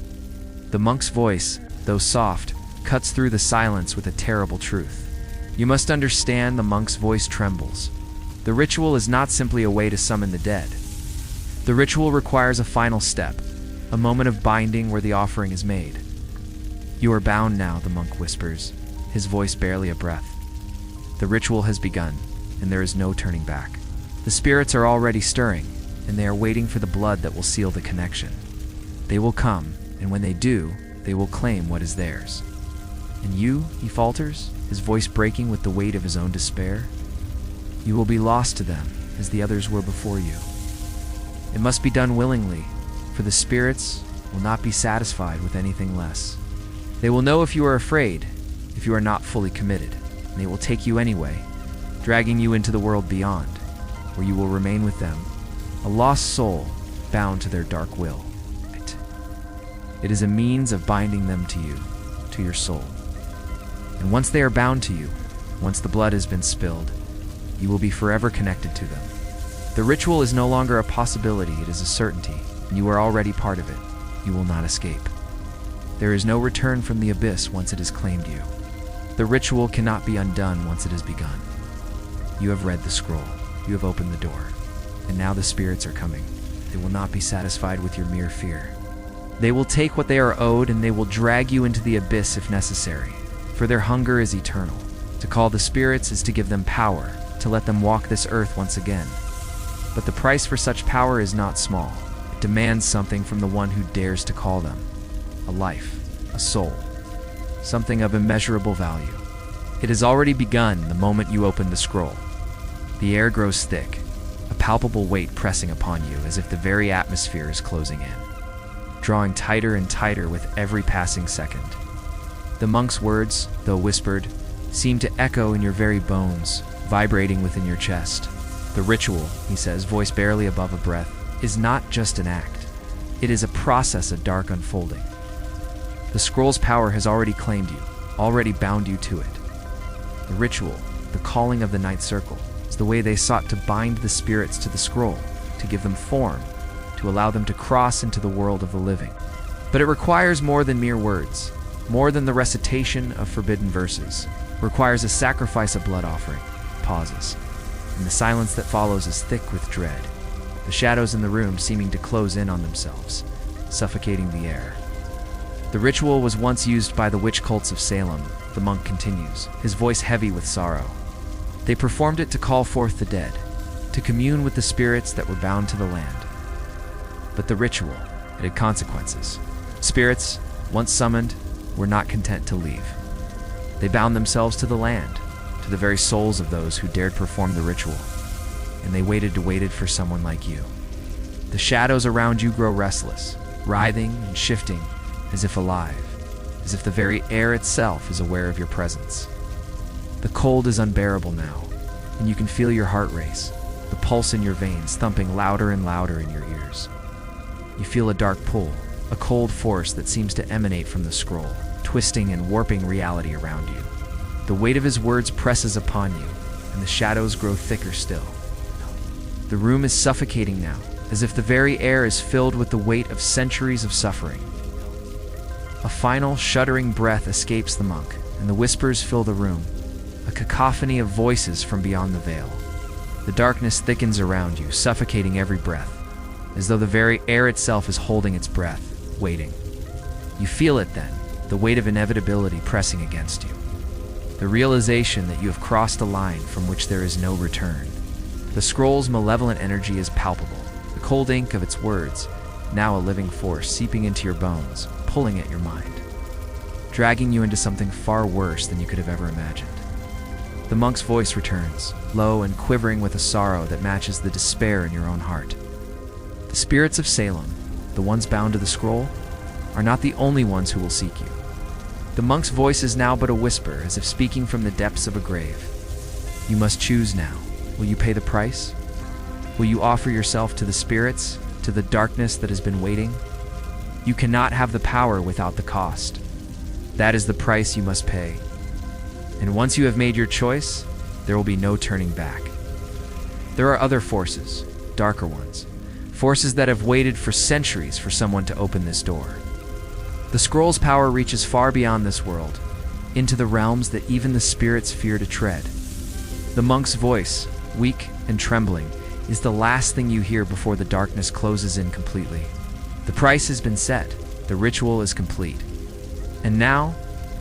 The monk's voice, though soft, cuts through the silence with a terrible truth. You must understand, the monk's voice trembles. The ritual is not simply a way to summon the dead. The ritual requires a final step, a moment of binding where the offering is made. You are bound now, the monk whispers, his voice barely a breath. The ritual has begun, and there is no turning back. The spirits are already stirring, and they are waiting for the blood that will seal the connection. They will come, and when they do, they will claim what is theirs. And you, he falters, his voice breaking with the weight of his own despair. You will be lost to them, as the others were before you. It must be done willingly, for the spirits will not be satisfied with anything less. They will know if you are afraid, if you are not fully committed, and they will take you anyway, dragging you into the world beyond, where you will remain with them, a lost soul bound to their dark will. It is a means of binding them to you, to your soul. And once they are bound to you, once the blood has been spilled, you will be forever connected to them. The ritual is no longer a possibility, it is a certainty, and you are already part of it. You will not escape. There is no return from the abyss once it has claimed you. The ritual cannot be undone once it has begun. You have read the scroll, you have opened the door, and now the spirits are coming. They will not be satisfied with your mere fear. They will take what they are owed, and they will drag you into the abyss if necessary, for their hunger is eternal. To call the spirits is to give them power, to let them walk this earth once again. But the price for such power is not small. It demands something from the one who dares to call them. A life, a soul, something of immeasurable value. It has already begun the moment you open the scroll. The air grows thick, a palpable weight pressing upon you as if the very atmosphere is closing in, drawing tighter and tighter with every passing second. The monk's words, though whispered, seem to echo in your very bones, vibrating within your chest. The ritual, he says, voice barely above a breath, is not just an act. It is a process of dark unfolding. The scroll's power has already claimed you, already bound you to it. The ritual, the calling of the Ninth Circle, is the way they sought to bind the spirits to the scroll, to give them form, to allow them to cross into the world of the living. But it requires more than mere words, more than the recitation of forbidden verses. It requires a sacrifice of blood offering. Pauses, and the silence that follows is thick with dread, the shadows in the room seeming to close in on themselves, suffocating the air. The ritual was once used by the witch cults of Salem, the monk continues, his voice heavy with sorrow. They performed it to call forth the dead, to commune with the spirits that were bound to the land. But the ritual, it had consequences. Spirits, once summoned, were not content to leave. They bound themselves to the land, to the very souls of those who dared perform the ritual, and they waited for someone like you. The shadows around you grow restless, writhing and shifting, as if alive, as if the very air itself is aware of your presence. The cold is unbearable now, and you can feel your heart race, the pulse in your veins thumping louder and louder in your ears. You feel a dark pull, a cold force that seems to emanate from the scroll, twisting and warping reality around you. The weight of his words presses upon you, and the shadows grow thicker still. The room is suffocating now, as if the very air is filled with the weight of centuries of suffering. A final, shuddering breath escapes the monk, and the whispers fill the room, a cacophony of voices from beyond the veil. The darkness thickens around you, suffocating every breath, as though the very air itself is holding its breath, waiting. You feel it then, the weight of inevitability pressing against you. the realization that you have crossed a line from which there is no return. The scroll's malevolent energy is palpable, the cold ink of its words, now a living force seeping into your bones, pulling at your mind, dragging you into something far worse than you could have ever imagined. The monk's voice returns, low and quivering with a sorrow that matches the despair in your own heart. The spirits of Salem, the ones bound to the scroll, are not the only ones who will seek you. The monk's voice is now but a whisper, as if speaking from the depths of a grave. You must choose now. Will you pay the price? Will you offer yourself to the spirits, to the darkness that has been waiting? You cannot have the power without the cost. That is the price you must pay. And once you have made your choice, there will be no turning back. There are other forces, darker ones, forces that have waited for centuries for someone to open this door. The scroll's power reaches far beyond this world, into the realms that even the spirits fear to tread. The monk's voice, weak and trembling, is the last thing you hear before the darkness closes in completely. The price has been set, the ritual is complete. And now,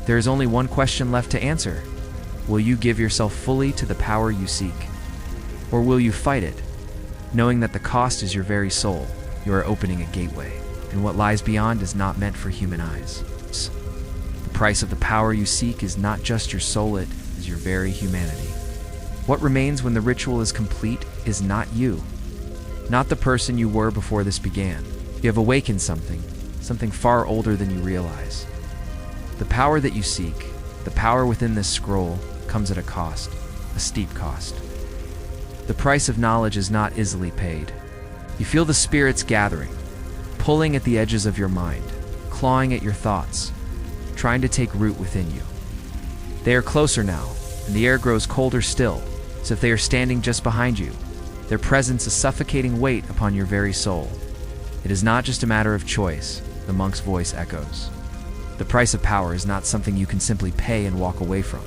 there is only one question left to answer. Will you give yourself fully to the power you seek? Or will you fight it, knowing that the cost is your very soul? You are opening a gateway, and what lies beyond is not meant for human eyes. The price of the power you seek is not just your soul, it is your very humanity. What remains when the ritual is complete is not you, not the person you were before this began. You have awakened something far older than you realize. The power that you seek, the power within this scroll, comes at a cost, a steep cost. The price of knowledge is not easily paid. You feel the spirits gathering, pulling at the edges of your mind, clawing at your thoughts, trying to take root within you. They are closer now, and the air grows colder still, as if they are standing just behind you, their presence a suffocating weight upon your very soul. It is not just a matter of choice, the monk's voice echoes. The price of power is not something you can simply pay and walk away from.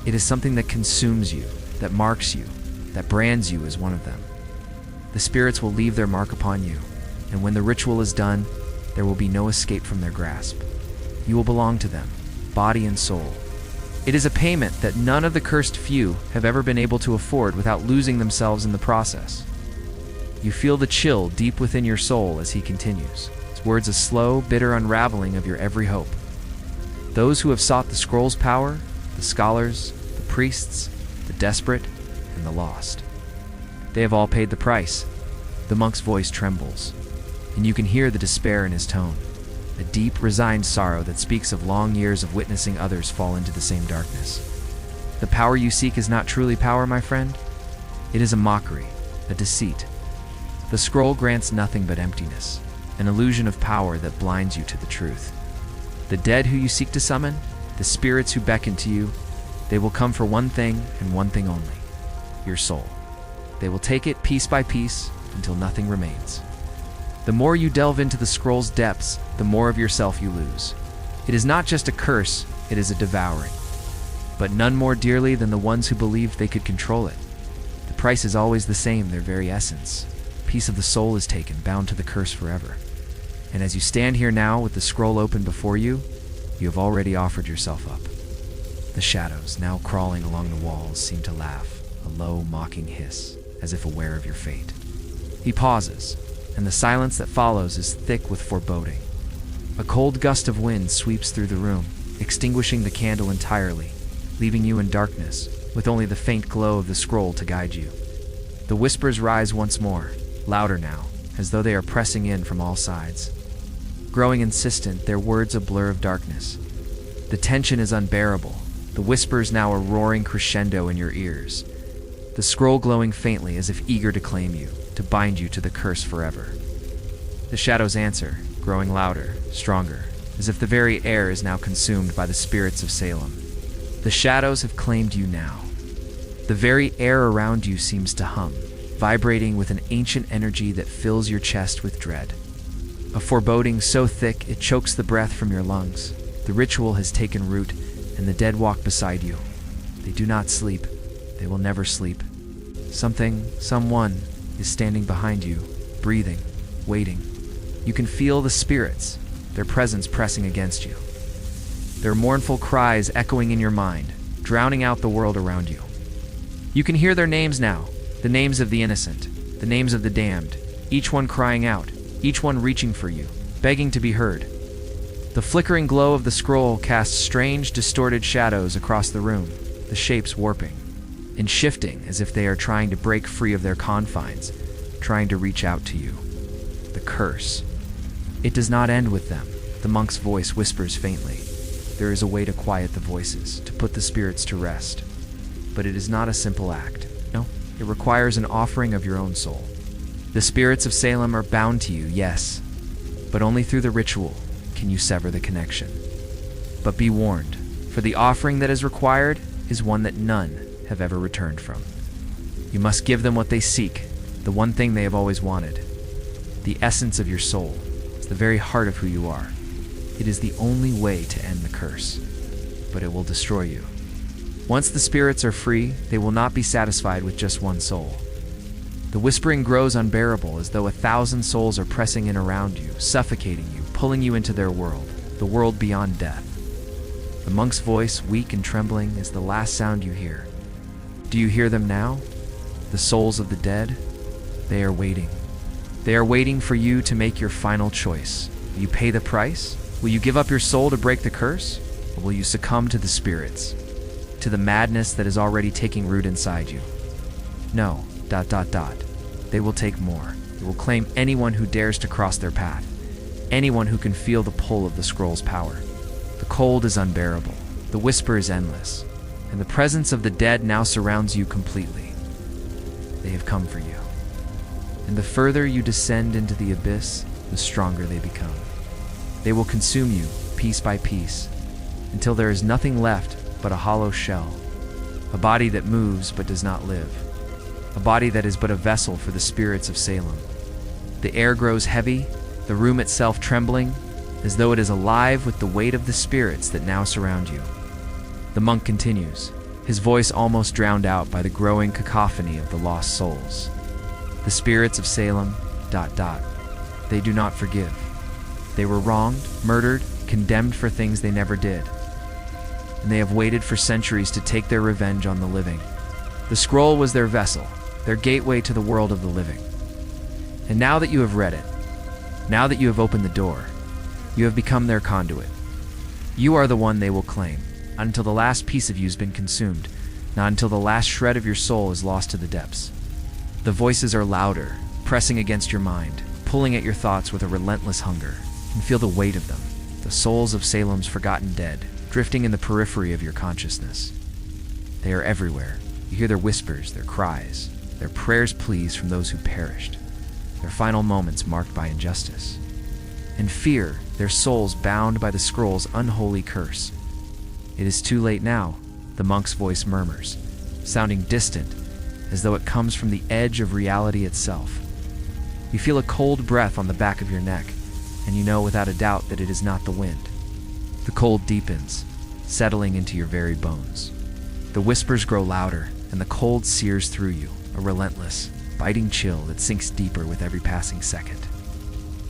It is something that consumes you, that marks you, that brands you as one of them. The spirits will leave their mark upon you, and when the ritual is done, there will be no escape from their grasp. You will belong to them, body and soul. It is a payment that none of the cursed few have ever been able to afford without losing themselves in the process. You feel the chill deep within your soul as he continues, his words a slow, bitter unraveling of your every hope. Those who have sought the scroll's power, the scholars, the priests, the desperate, and the lost. They have all paid the price. The monk's voice trembles, and you can hear the despair in his tone, a deep, resigned sorrow that speaks of long years of witnessing others fall into the same darkness. The power you seek is not truly power, my friend. It is a mockery, a deceit. The scroll grants nothing but emptiness, an illusion of power that blinds you to the truth. The dead who you seek to summon, the spirits who beckon to you, they will come for one thing and one thing only: your soul. They will take it piece by piece until nothing remains. The more you delve into the scroll's depths, the more of yourself you lose. It is not just a curse, it is a devouring. But none more dearly than the ones who believed they could control it. The price is always the same, their very essence. A piece of the soul is taken, bound to the curse forever. And as you stand here now with the scroll open before you, you have already offered yourself up. The shadows, now crawling along the walls, seem to laugh, a low, mocking hiss, as if aware of your fate. He pauses, and the silence that follows is thick with foreboding. A cold gust of wind sweeps through the room, extinguishing the candle entirely, leaving you in darkness, with only the faint glow of the scroll to guide you. The whispers rise once more, louder now, as though they are pressing in from all sides. Growing insistent, their words a blur of darkness. The tension is unbearable, the whispers now a roaring crescendo in your ears. The scroll glowing faintly as if eager to claim you, to bind you to the curse forever. The shadows answer, growing louder, stronger, as if the very air is now consumed by the spirits of Salem. The shadows have claimed you now. The very air around you seems to hum, vibrating with an ancient energy that fills your chest with dread. A foreboding so thick it chokes the breath from your lungs. The ritual has taken root, and the dead walk beside you. They do not sleep. They will never sleep. Someone is standing behind you, breathing, waiting. You can feel the spirits, their presence pressing against you. Their mournful cries echoing in your mind, drowning out the world around you. You can hear their names now, the names of the innocent, the names of the damned, each one crying out, each one reaching for you, begging to be heard. The flickering glow of the scroll casts strange, distorted shadows across the room, the shapes warping and shifting as if they are trying to break free of their confines, trying to reach out to you. The curse. It does not end with them, the monk's voice whispers faintly. There is a way to quiet the voices, to put the spirits to rest. But it is not a simple act. No, it requires an offering of your own soul. The spirits of Salem are bound to you, yes, but only through the ritual can you sever the connection. But be warned, for the offering that is required is one that none have ever returned from. You must give them what they seek, the one thing they have always wanted. The essence of your soul. It's the very heart of who you are. It is the only way to end the curse, but it will destroy you. Once the spirits are free, they will not be satisfied with just one soul. The whispering grows unbearable, as though 1,000 souls are pressing in around you, suffocating you, pulling you into their world, the world beyond death. The monk's voice, weak and trembling, is the last sound you hear. Do you hear them now? The souls of the dead? They are waiting. They are waiting for you to make your final choice. Will you pay the price? Will you give up your soul to break the curse? Or will you succumb to the spirits, to the madness that is already taking root inside you? No, ... They will take more. They will claim anyone who dares to cross their path, anyone who can feel the pull of the scroll's power. The cold is unbearable, the whisper is endless, and the presence of the dead now surrounds you completely. They have come for you. And the further you descend into the abyss, the stronger they become. They will consume you, piece by piece, until there is nothing left but a hollow shell, a body that moves but does not live, a body that is but a vessel for the spirits of Salem. The air grows heavy, the room itself trembling, as though it is alive with the weight of the spirits that now surround you. The monk continues, his voice almost drowned out by the growing cacophony of the lost souls. The spirits of Salem... They do not forgive. They were wronged, murdered, condemned for things they never did. And they have waited for centuries to take their revenge on the living. The scroll was their vessel, their gateway to the world of the living. And now that you have read it, now that you have opened the door, you have become their conduit. You are the one they will claim, not until the last piece of you has been consumed, not until the last shred of your soul is lost to the depths. The voices are louder, pressing against your mind, pulling at your thoughts with a relentless hunger. You can feel the weight of them, the souls of Salem's forgotten dead, drifting in the periphery of your consciousness. They are everywhere. You hear their whispers, their cries, their prayers, pleas from those who perished, their final moments marked by injustice. And fear, their souls bound by the scroll's unholy curse. It is too late now, the monk's voice murmurs, sounding distant, as though it comes from the edge of reality itself. You feel a cold breath on the back of your neck, and you know without a doubt that it is not the wind. The cold deepens, settling into your very bones. The whispers grow louder, and the cold sears through you, a relentless, biting chill that sinks deeper with every passing second.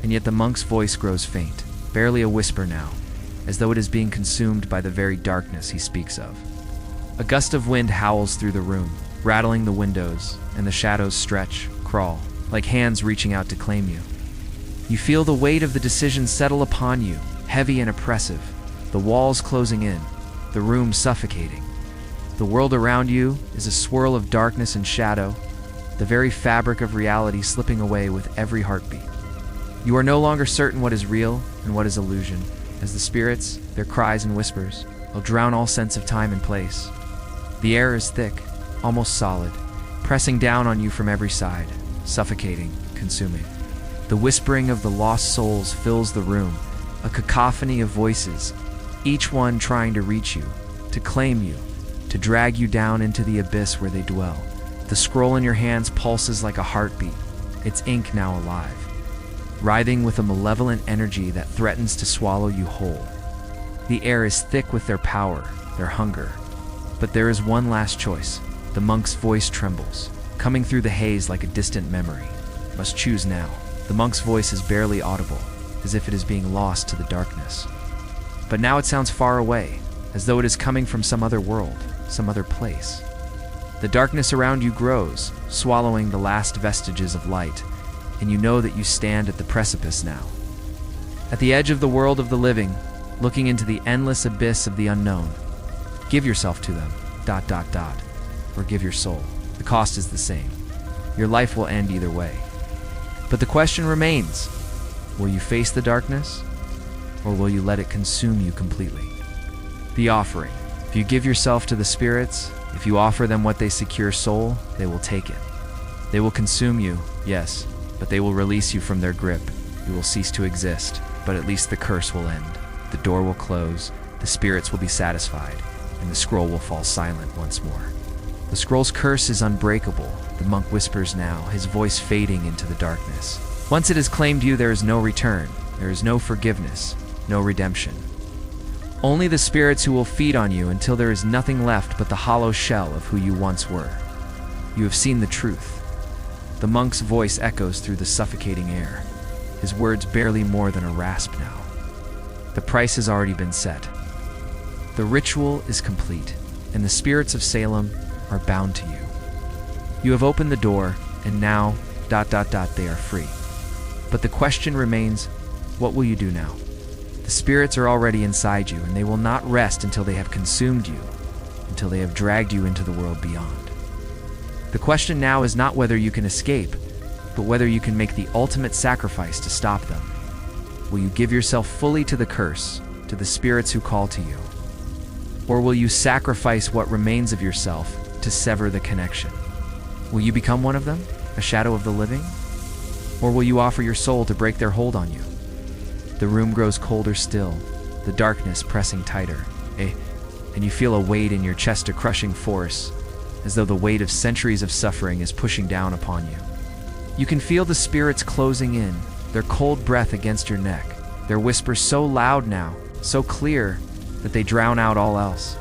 And yet the monk's voice grows faint, barely a whisper now, as though it is being consumed by the very darkness he speaks of. A gust of wind howls through the room, rattling the windows, and the shadows stretch, crawl, like hands reaching out to claim you. You feel the weight of the decision settle upon you, heavy and oppressive, the walls closing in, the room suffocating. The world around you is a swirl of darkness and shadow, the very fabric of reality slipping away with every heartbeat. You are no longer certain what is real and what is illusion, as the spirits, their cries and whispers, will drown all sense of time and place. The air is thick, almost solid, pressing down on you from every side, suffocating, consuming. The whispering of the lost souls fills the room, a cacophony of voices, each one trying to reach you, to claim you, to drag you down into the abyss where they dwell. The scroll in your hands pulses like a heartbeat, its ink now alive, writhing with a malevolent energy that threatens to swallow you whole. The air is thick with their power, their hunger. But there is one last choice. The monk's voice trembles, coming through the haze like a distant memory. Must choose now. The monk's voice is barely audible, as if it is being lost to the darkness. But now it sounds far away, as though it is coming from some other world. some other place. The darkness around you grows, swallowing the last vestiges of light, and you know that you stand at the precipice now. At the edge of the world of the living, looking into the endless abyss of the unknown. Give yourself to them, ... or give your soul. The cost is the same. Your life will end either way. But the question remains, will you face the darkness, or will you let it consume you completely? The offering. If you give yourself to the spirits, if you offer them what they secure soul, they will take it. They will consume you, yes, but they will release you from their grip. You will cease to exist, but at least the curse will end. The door will close, the spirits will be satisfied, and the scroll will fall silent once more. The scroll's curse is unbreakable, the monk whispers now, his voice fading into the darkness. Once it has claimed you, there is no return, there is no forgiveness, no redemption. Only the spirits who will feed on you until there is nothing left but the hollow shell of who you once were. You have seen the truth. The monk's voice echoes through the suffocating air, his words barely more than a rasp now. The price has already been set. The ritual is complete, and the spirits of Salem are bound to you. You have opened the door, and now, ... they are free. But the question remains, what will you do now? The spirits are already inside you, and they will not rest until they have consumed you, until they have dragged you into the world beyond. The question now is not whether you can escape, but whether you can make the ultimate sacrifice to stop them. Will you give yourself fully to the curse, to the spirits who call to you? Or will you sacrifice what remains of yourself to sever the connection? Will you become one of them, a shadow of the living? Or will you offer your soul to break their hold on you? The room grows colder still, the darkness pressing tighter, and you feel a weight in your chest, a crushing force, as though the weight of centuries of suffering is pushing down upon you. You can feel the spirits closing in, their cold breath against your neck, their whispers so loud now, so clear, that they drown out all else.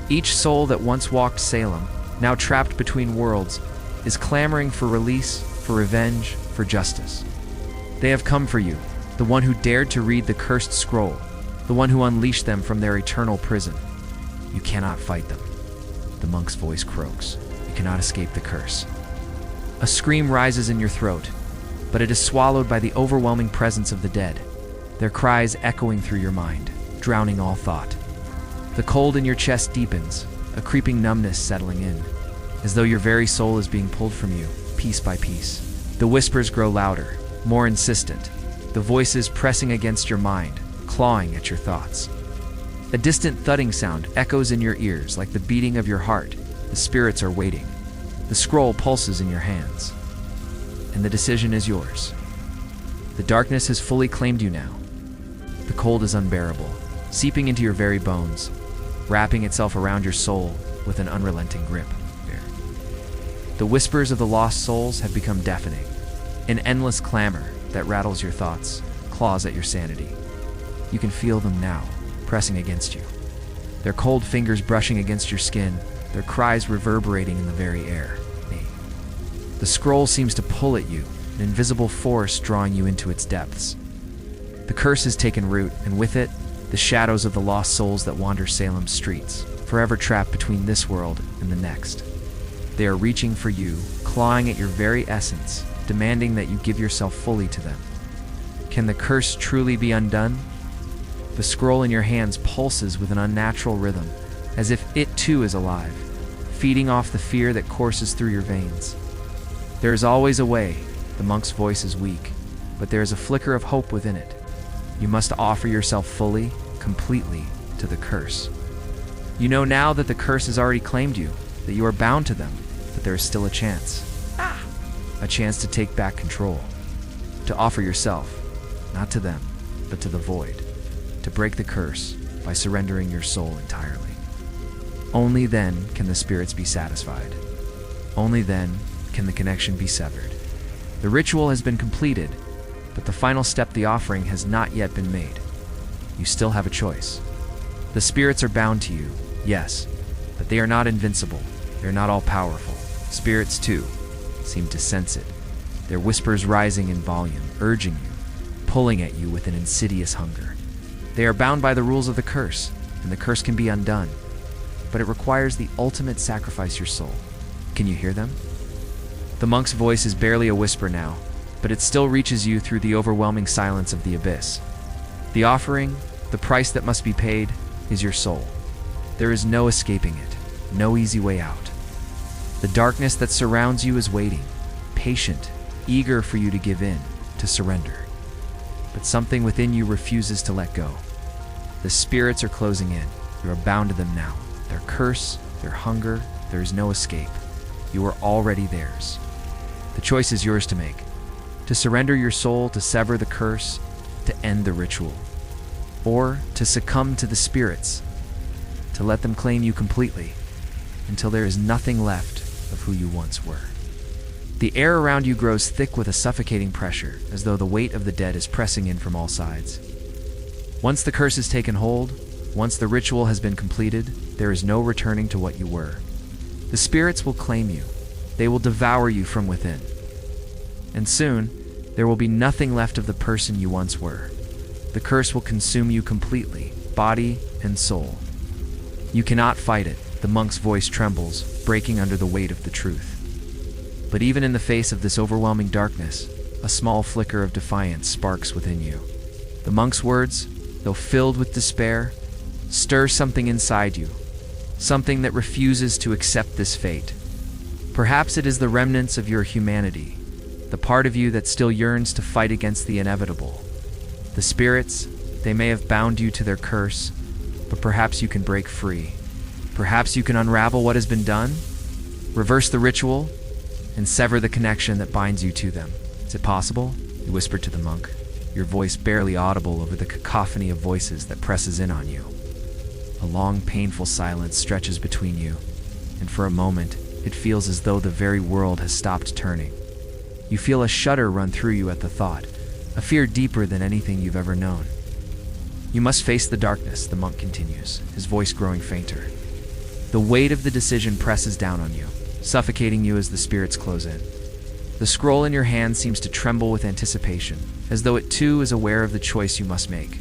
Each soul that once walked Salem, now trapped between worlds, is clamoring for release, for revenge, for justice. They have come for you, the one who dared to read the cursed scroll, the one who unleashed them from their eternal prison. You cannot fight them. The monk's voice croaks. You cannot escape the curse. A scream rises in your throat, but it is swallowed by the overwhelming presence of the dead, their cries echoing through your mind, drowning all thought. The cold in your chest deepens, a creeping numbness settling in, as though your very soul is being pulled from you, piece by piece. The whispers grow louder, more insistent, the voices pressing against your mind, clawing at your thoughts. A distant thudding sound echoes in your ears like the beating of your heart. The spirits are waiting. The scroll pulses in your hands, and the decision is yours. The darkness has fully claimed you now. The cold is unbearable, seeping into your very bones, wrapping itself around your soul with an unrelenting grip. The whispers of the lost souls have become deafening, an endless clamor that rattles your thoughts, claws at your sanity. You can feel them now, pressing against you, their cold fingers brushing against your skin, their cries reverberating in the very air. The scroll seems to pull at you, an invisible force drawing you into its depths. The curse has taken root, and with it, the shadows of the lost souls that wander Salem's streets, forever trapped between this world and the next. They are reaching for you, clawing at your very essence, demanding that you give yourself fully to them. Can the curse truly be undone? The scroll in your hands pulses with an unnatural rhythm, as if it too is alive, feeding off the fear that courses through your veins. There is always a way. The monk's voice is weak, but there is a flicker of hope within it. You must offer yourself fully, completely, to the curse. You know now that the curse has already claimed you, that you are bound to them, but there is still a chance. A chance to take back control. To offer yourself, not to them, but to the void. To break the curse by surrendering your soul entirely. Only then can the spirits be satisfied. Only then can the connection be severed. The ritual has been completed, but the final step, the offering, has not yet been made. You still have a choice. The spirits are bound to you, yes, but they are not invincible. They are not all-powerful. Spirits, too, seem to sense it, their whispers rising in volume, urging you, pulling at you with an insidious hunger. They are bound by the rules of the curse, and the curse can be undone, but it requires the ultimate sacrifice, your soul. Can you hear them? The monk's voice is barely a whisper now, but it still reaches you through the overwhelming silence of the abyss. The offering, the price that must be paid, is your soul. There is no escaping it, no easy way out. The darkness that surrounds you is waiting, patient, eager for you to give in, to surrender. But something within you refuses to let go. The spirits are closing in. You are bound to them now. Their curse, their hunger, there is no escape. You are already theirs. The choice is yours to make. To surrender your soul, to sever the curse, to end the ritual. Or to succumb to the spirits, to let them claim you completely, until there is nothing left of who you once were. The air around you grows thick with a suffocating pressure, as though the weight of the dead is pressing in from all sides. Once the curse has taken hold, once the ritual has been completed, there is no returning to what you were. The spirits will claim you. They will devour you from within. And soon, there will be nothing left of the person you once were. The curse will consume you completely, body and soul. You cannot fight it. The monk's voice trembles, breaking under the weight of the truth. But even in the face of this overwhelming darkness, a small flicker of defiance sparks within you. The monk's words, though filled with despair, stir something inside you, something that refuses to accept this fate. Perhaps it is the remnants of your humanity, the part of you that still yearns to fight against the inevitable. The spirits, they may have bound you to their curse, but perhaps you can break free. Perhaps you can unravel what has been done, reverse the ritual, and sever the connection that binds you to them. Is it possible? You whispered to the monk, your voice barely audible over the cacophony of voices that presses in on you. A long, painful silence stretches between you, and for a moment, it feels as though the very world has stopped turning. You feel a shudder run through you at the thought, a fear deeper than anything you've ever known. You must face the darkness, the monk continues, his voice growing fainter. The weight of the decision presses down on you, suffocating you as the spirits close in. The scroll in your hand seems to tremble with anticipation, as though it too is aware of the choice you must make.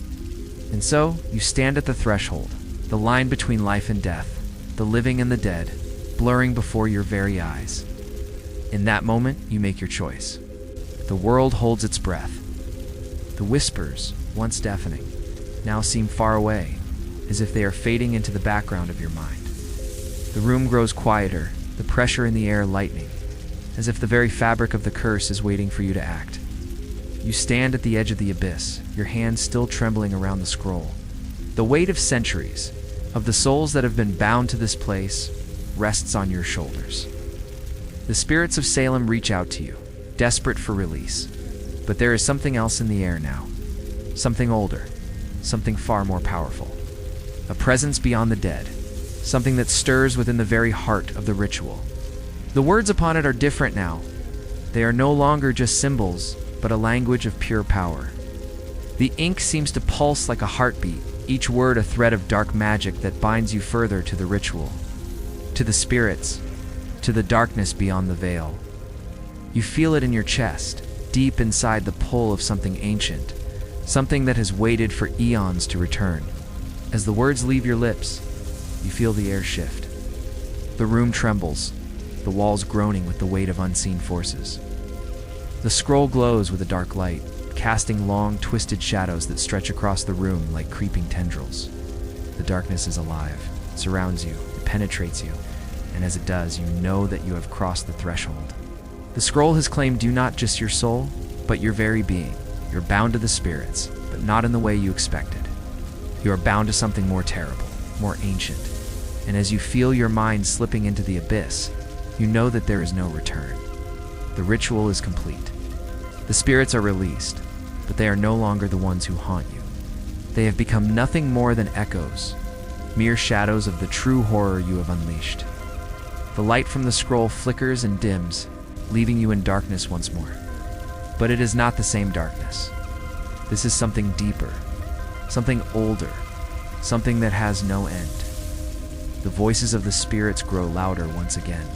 And so, you stand at the threshold, the line between life and death, the living and the dead, blurring before your very eyes. In that moment, you make your choice. The world holds its breath. The whispers, once deafening, now seem far away, as if they are fading into the background of your mind. The room grows quieter, the pressure in the air lightening, as if the very fabric of the curse is waiting for you to act. You stand at the edge of the abyss, your hand still trembling around the scroll. The weight of centuries, of the souls that have been bound to this place, rests on your shoulders. The spirits of Salem reach out to you, desperate for release. But there is something else in the air now. Something older, something far more powerful. A presence beyond the dead, something that stirs within the very heart of the ritual. The words upon it are different now. They are no longer just symbols, but a language of pure power. The ink seems to pulse like a heartbeat, each word a thread of dark magic that binds you further to the ritual, to the spirits, to the darkness beyond the veil. You feel it in your chest, deep inside the pull of something ancient, something that has waited for eons to return. As the words leave your lips, you feel the air shift. The room trembles, the walls groaning with the weight of unseen forces. The scroll glows with a dark light, casting long, twisted shadows that stretch across the room like creeping tendrils. The darkness is alive, it surrounds you, it penetrates you, and as it does, you know that you have crossed the threshold. The scroll has claimed you not just your soul, but your very being. You're bound to the spirits, but not in the way you expected. You are bound to something more terrible, more ancient. And as you feel your mind slipping into the abyss, you know that there is no return. The ritual is complete. The spirits are released, but they are no longer the ones who haunt you. They have become nothing more than echoes, mere shadows of the true horror you have unleashed. The light from the scroll flickers and dims, leaving you in darkness once more. But it is not the same darkness. This is something deeper, something older, something that has no end. The voices of the spirits grow louder once again,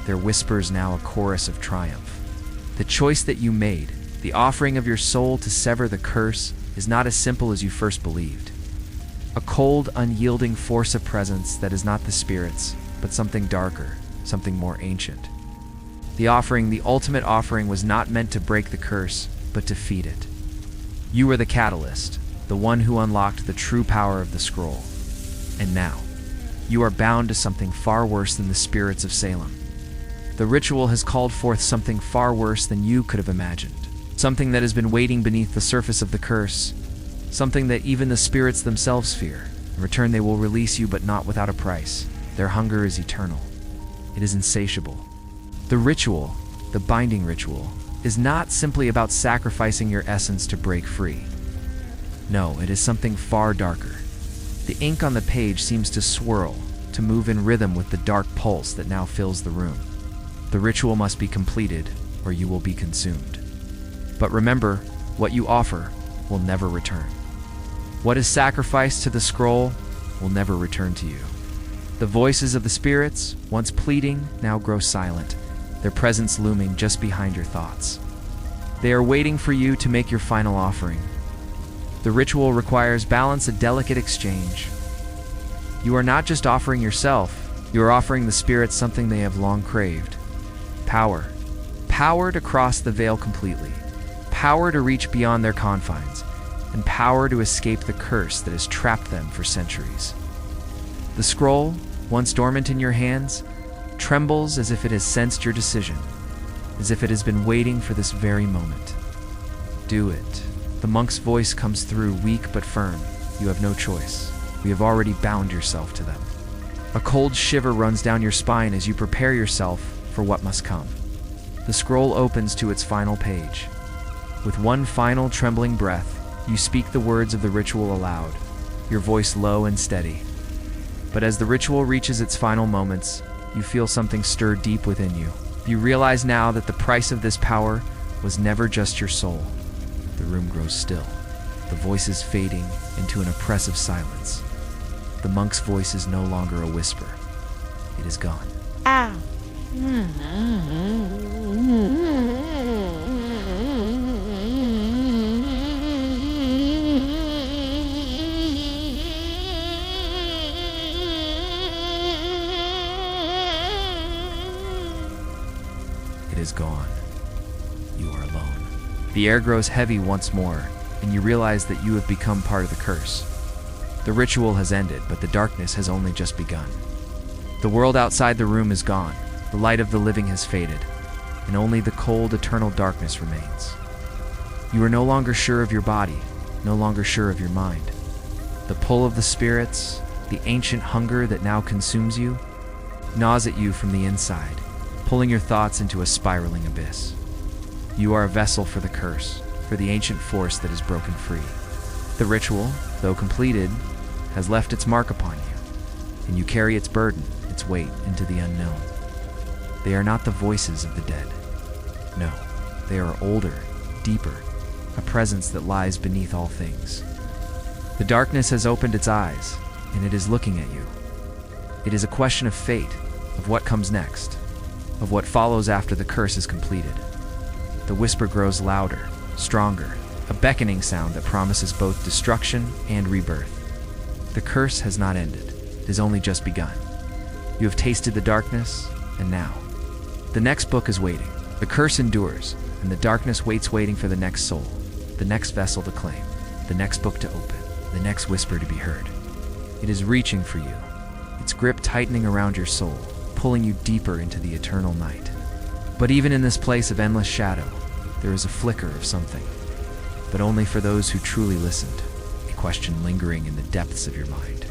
their whispers now a chorus of triumph. The choice that you made, the offering of your soul to sever the curse, is not as simple as you first believed. A cold, unyielding force of presence that is not the spirits, but something darker, something more ancient. The ultimate offering, was not meant to break the curse, but to feed it. You were the catalyst, the one who unlocked the true power of the scroll. And now, you are bound to something far worse than the spirits of Salem. The ritual has called forth something far worse than you could have imagined. Something that has been waiting beneath the surface of the curse. Something that even the spirits themselves fear. In return, they will release you, but not without a price. Their hunger is eternal. It is insatiable. The ritual, the binding ritual, is not simply about sacrificing your essence to break free. No, it is something far darker. The ink on the page seems to swirl, to move in rhythm with the dark pulse that now fills the room. The ritual must be completed, or you will be consumed. But remember, what you offer will never return. What is sacrificed to the scroll will never return to you. The voices of the spirits, once pleading, now grow silent, their presence looming just behind your thoughts. They are waiting for you to make your final offering. The ritual requires balance, a delicate exchange. You are not just offering yourself, you are offering the spirits something they have long craved. Power. Power to cross the veil completely. Power to reach beyond their confines. And power to escape the curse that has trapped them for centuries. The scroll, once dormant in your hands, trembles as if it has sensed your decision, as if it has been waiting for this very moment. Do it. The monk's voice comes through, weak but firm. You have no choice. We have already bound yourself to them. A cold shiver runs down your spine as you prepare yourself for what must come. The scroll opens to its final page. With one final trembling breath, you speak the words of the ritual aloud, your voice low and steady. But as the ritual reaches its final moments, you feel something stir deep within you. You realize now that the price of this power was never just your soul. The room grows still, the voices fading into an oppressive silence. The monk's voice is no longer a whisper. It is gone. Ow. It is gone. You are alone. The air grows heavy once more, and you realize that you have become part of the curse. The ritual has ended, but the darkness has only just begun. The world outside the room is gone, the light of the living has faded, and only the cold, eternal darkness remains. You are no longer sure of your body, no longer sure of your mind. The pull of the spirits, the ancient hunger that now consumes you, gnaws at you from the inside, pulling your thoughts into a spiraling abyss. You are a vessel for the curse, for the ancient force that is broken free. The ritual, though completed, has left its mark upon you, and you carry its burden, its weight, into the unknown. They are not the voices of the dead. No, they are older, deeper, a presence that lies beneath all things. The darkness has opened its eyes, and it is looking at you. It is a question of fate, of what comes next, of what follows after the curse is completed. The whisper grows louder, stronger, a beckoning sound that promises both destruction and rebirth. The curse has not ended. It has only just begun. You have tasted the darkness, and now, the next book is waiting. The curse endures, and the darkness waits, waiting for the next soul, the next vessel to claim, the next book to open, the next whisper to be heard. It is reaching for you, its grip tightening around your soul, pulling you deeper into the eternal night. But even in this place of endless shadow, there is a flicker of something, but only for those who truly listened, a question lingering in the depths of your mind.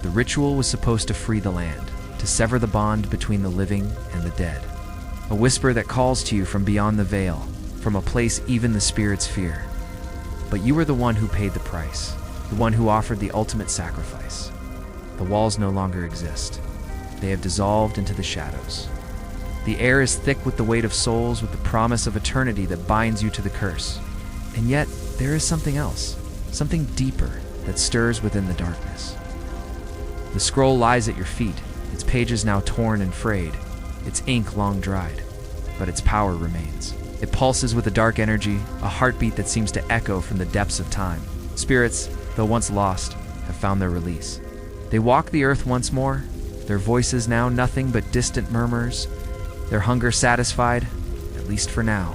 The ritual was supposed to free the land, to sever the bond between the living and the dead. A whisper that calls to you from beyond the veil, from a place even the spirits fear. But you were the one who paid the price, the one who offered the ultimate sacrifice. The walls no longer exist. They have dissolved into the shadows. The air is thick with the weight of souls, with the promise of eternity that binds you to the curse. And yet, there is something else, something deeper that stirs within the darkness. The scroll lies at your feet, its pages now torn and frayed, its ink long dried, but its power remains. It pulses with a dark energy, a heartbeat that seems to echo from the depths of time. Spirits, though once lost, have found their release. They walk the earth once more, their voices now nothing but distant murmurs, their hunger satisfied, at least for now.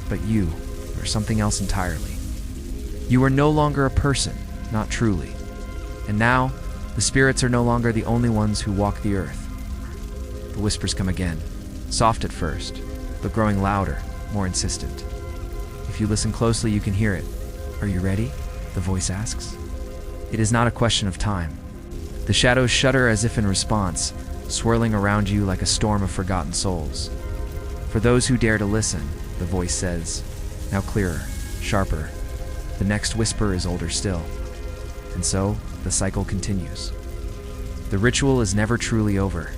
But you are something else entirely. You are no longer a person, not truly. And now, the spirits are no longer the only ones who walk the earth. The whispers come again, soft at first, but growing louder, more insistent. If you listen closely, you can hear it. Are you ready? The voice asks. It is not a question of time. The shadows shudder as if in response, swirling around you like a storm of forgotten souls. For those who dare to listen, the voice says, now clearer, sharper. The next whisper is older still. And so, the cycle continues. The ritual is never truly over.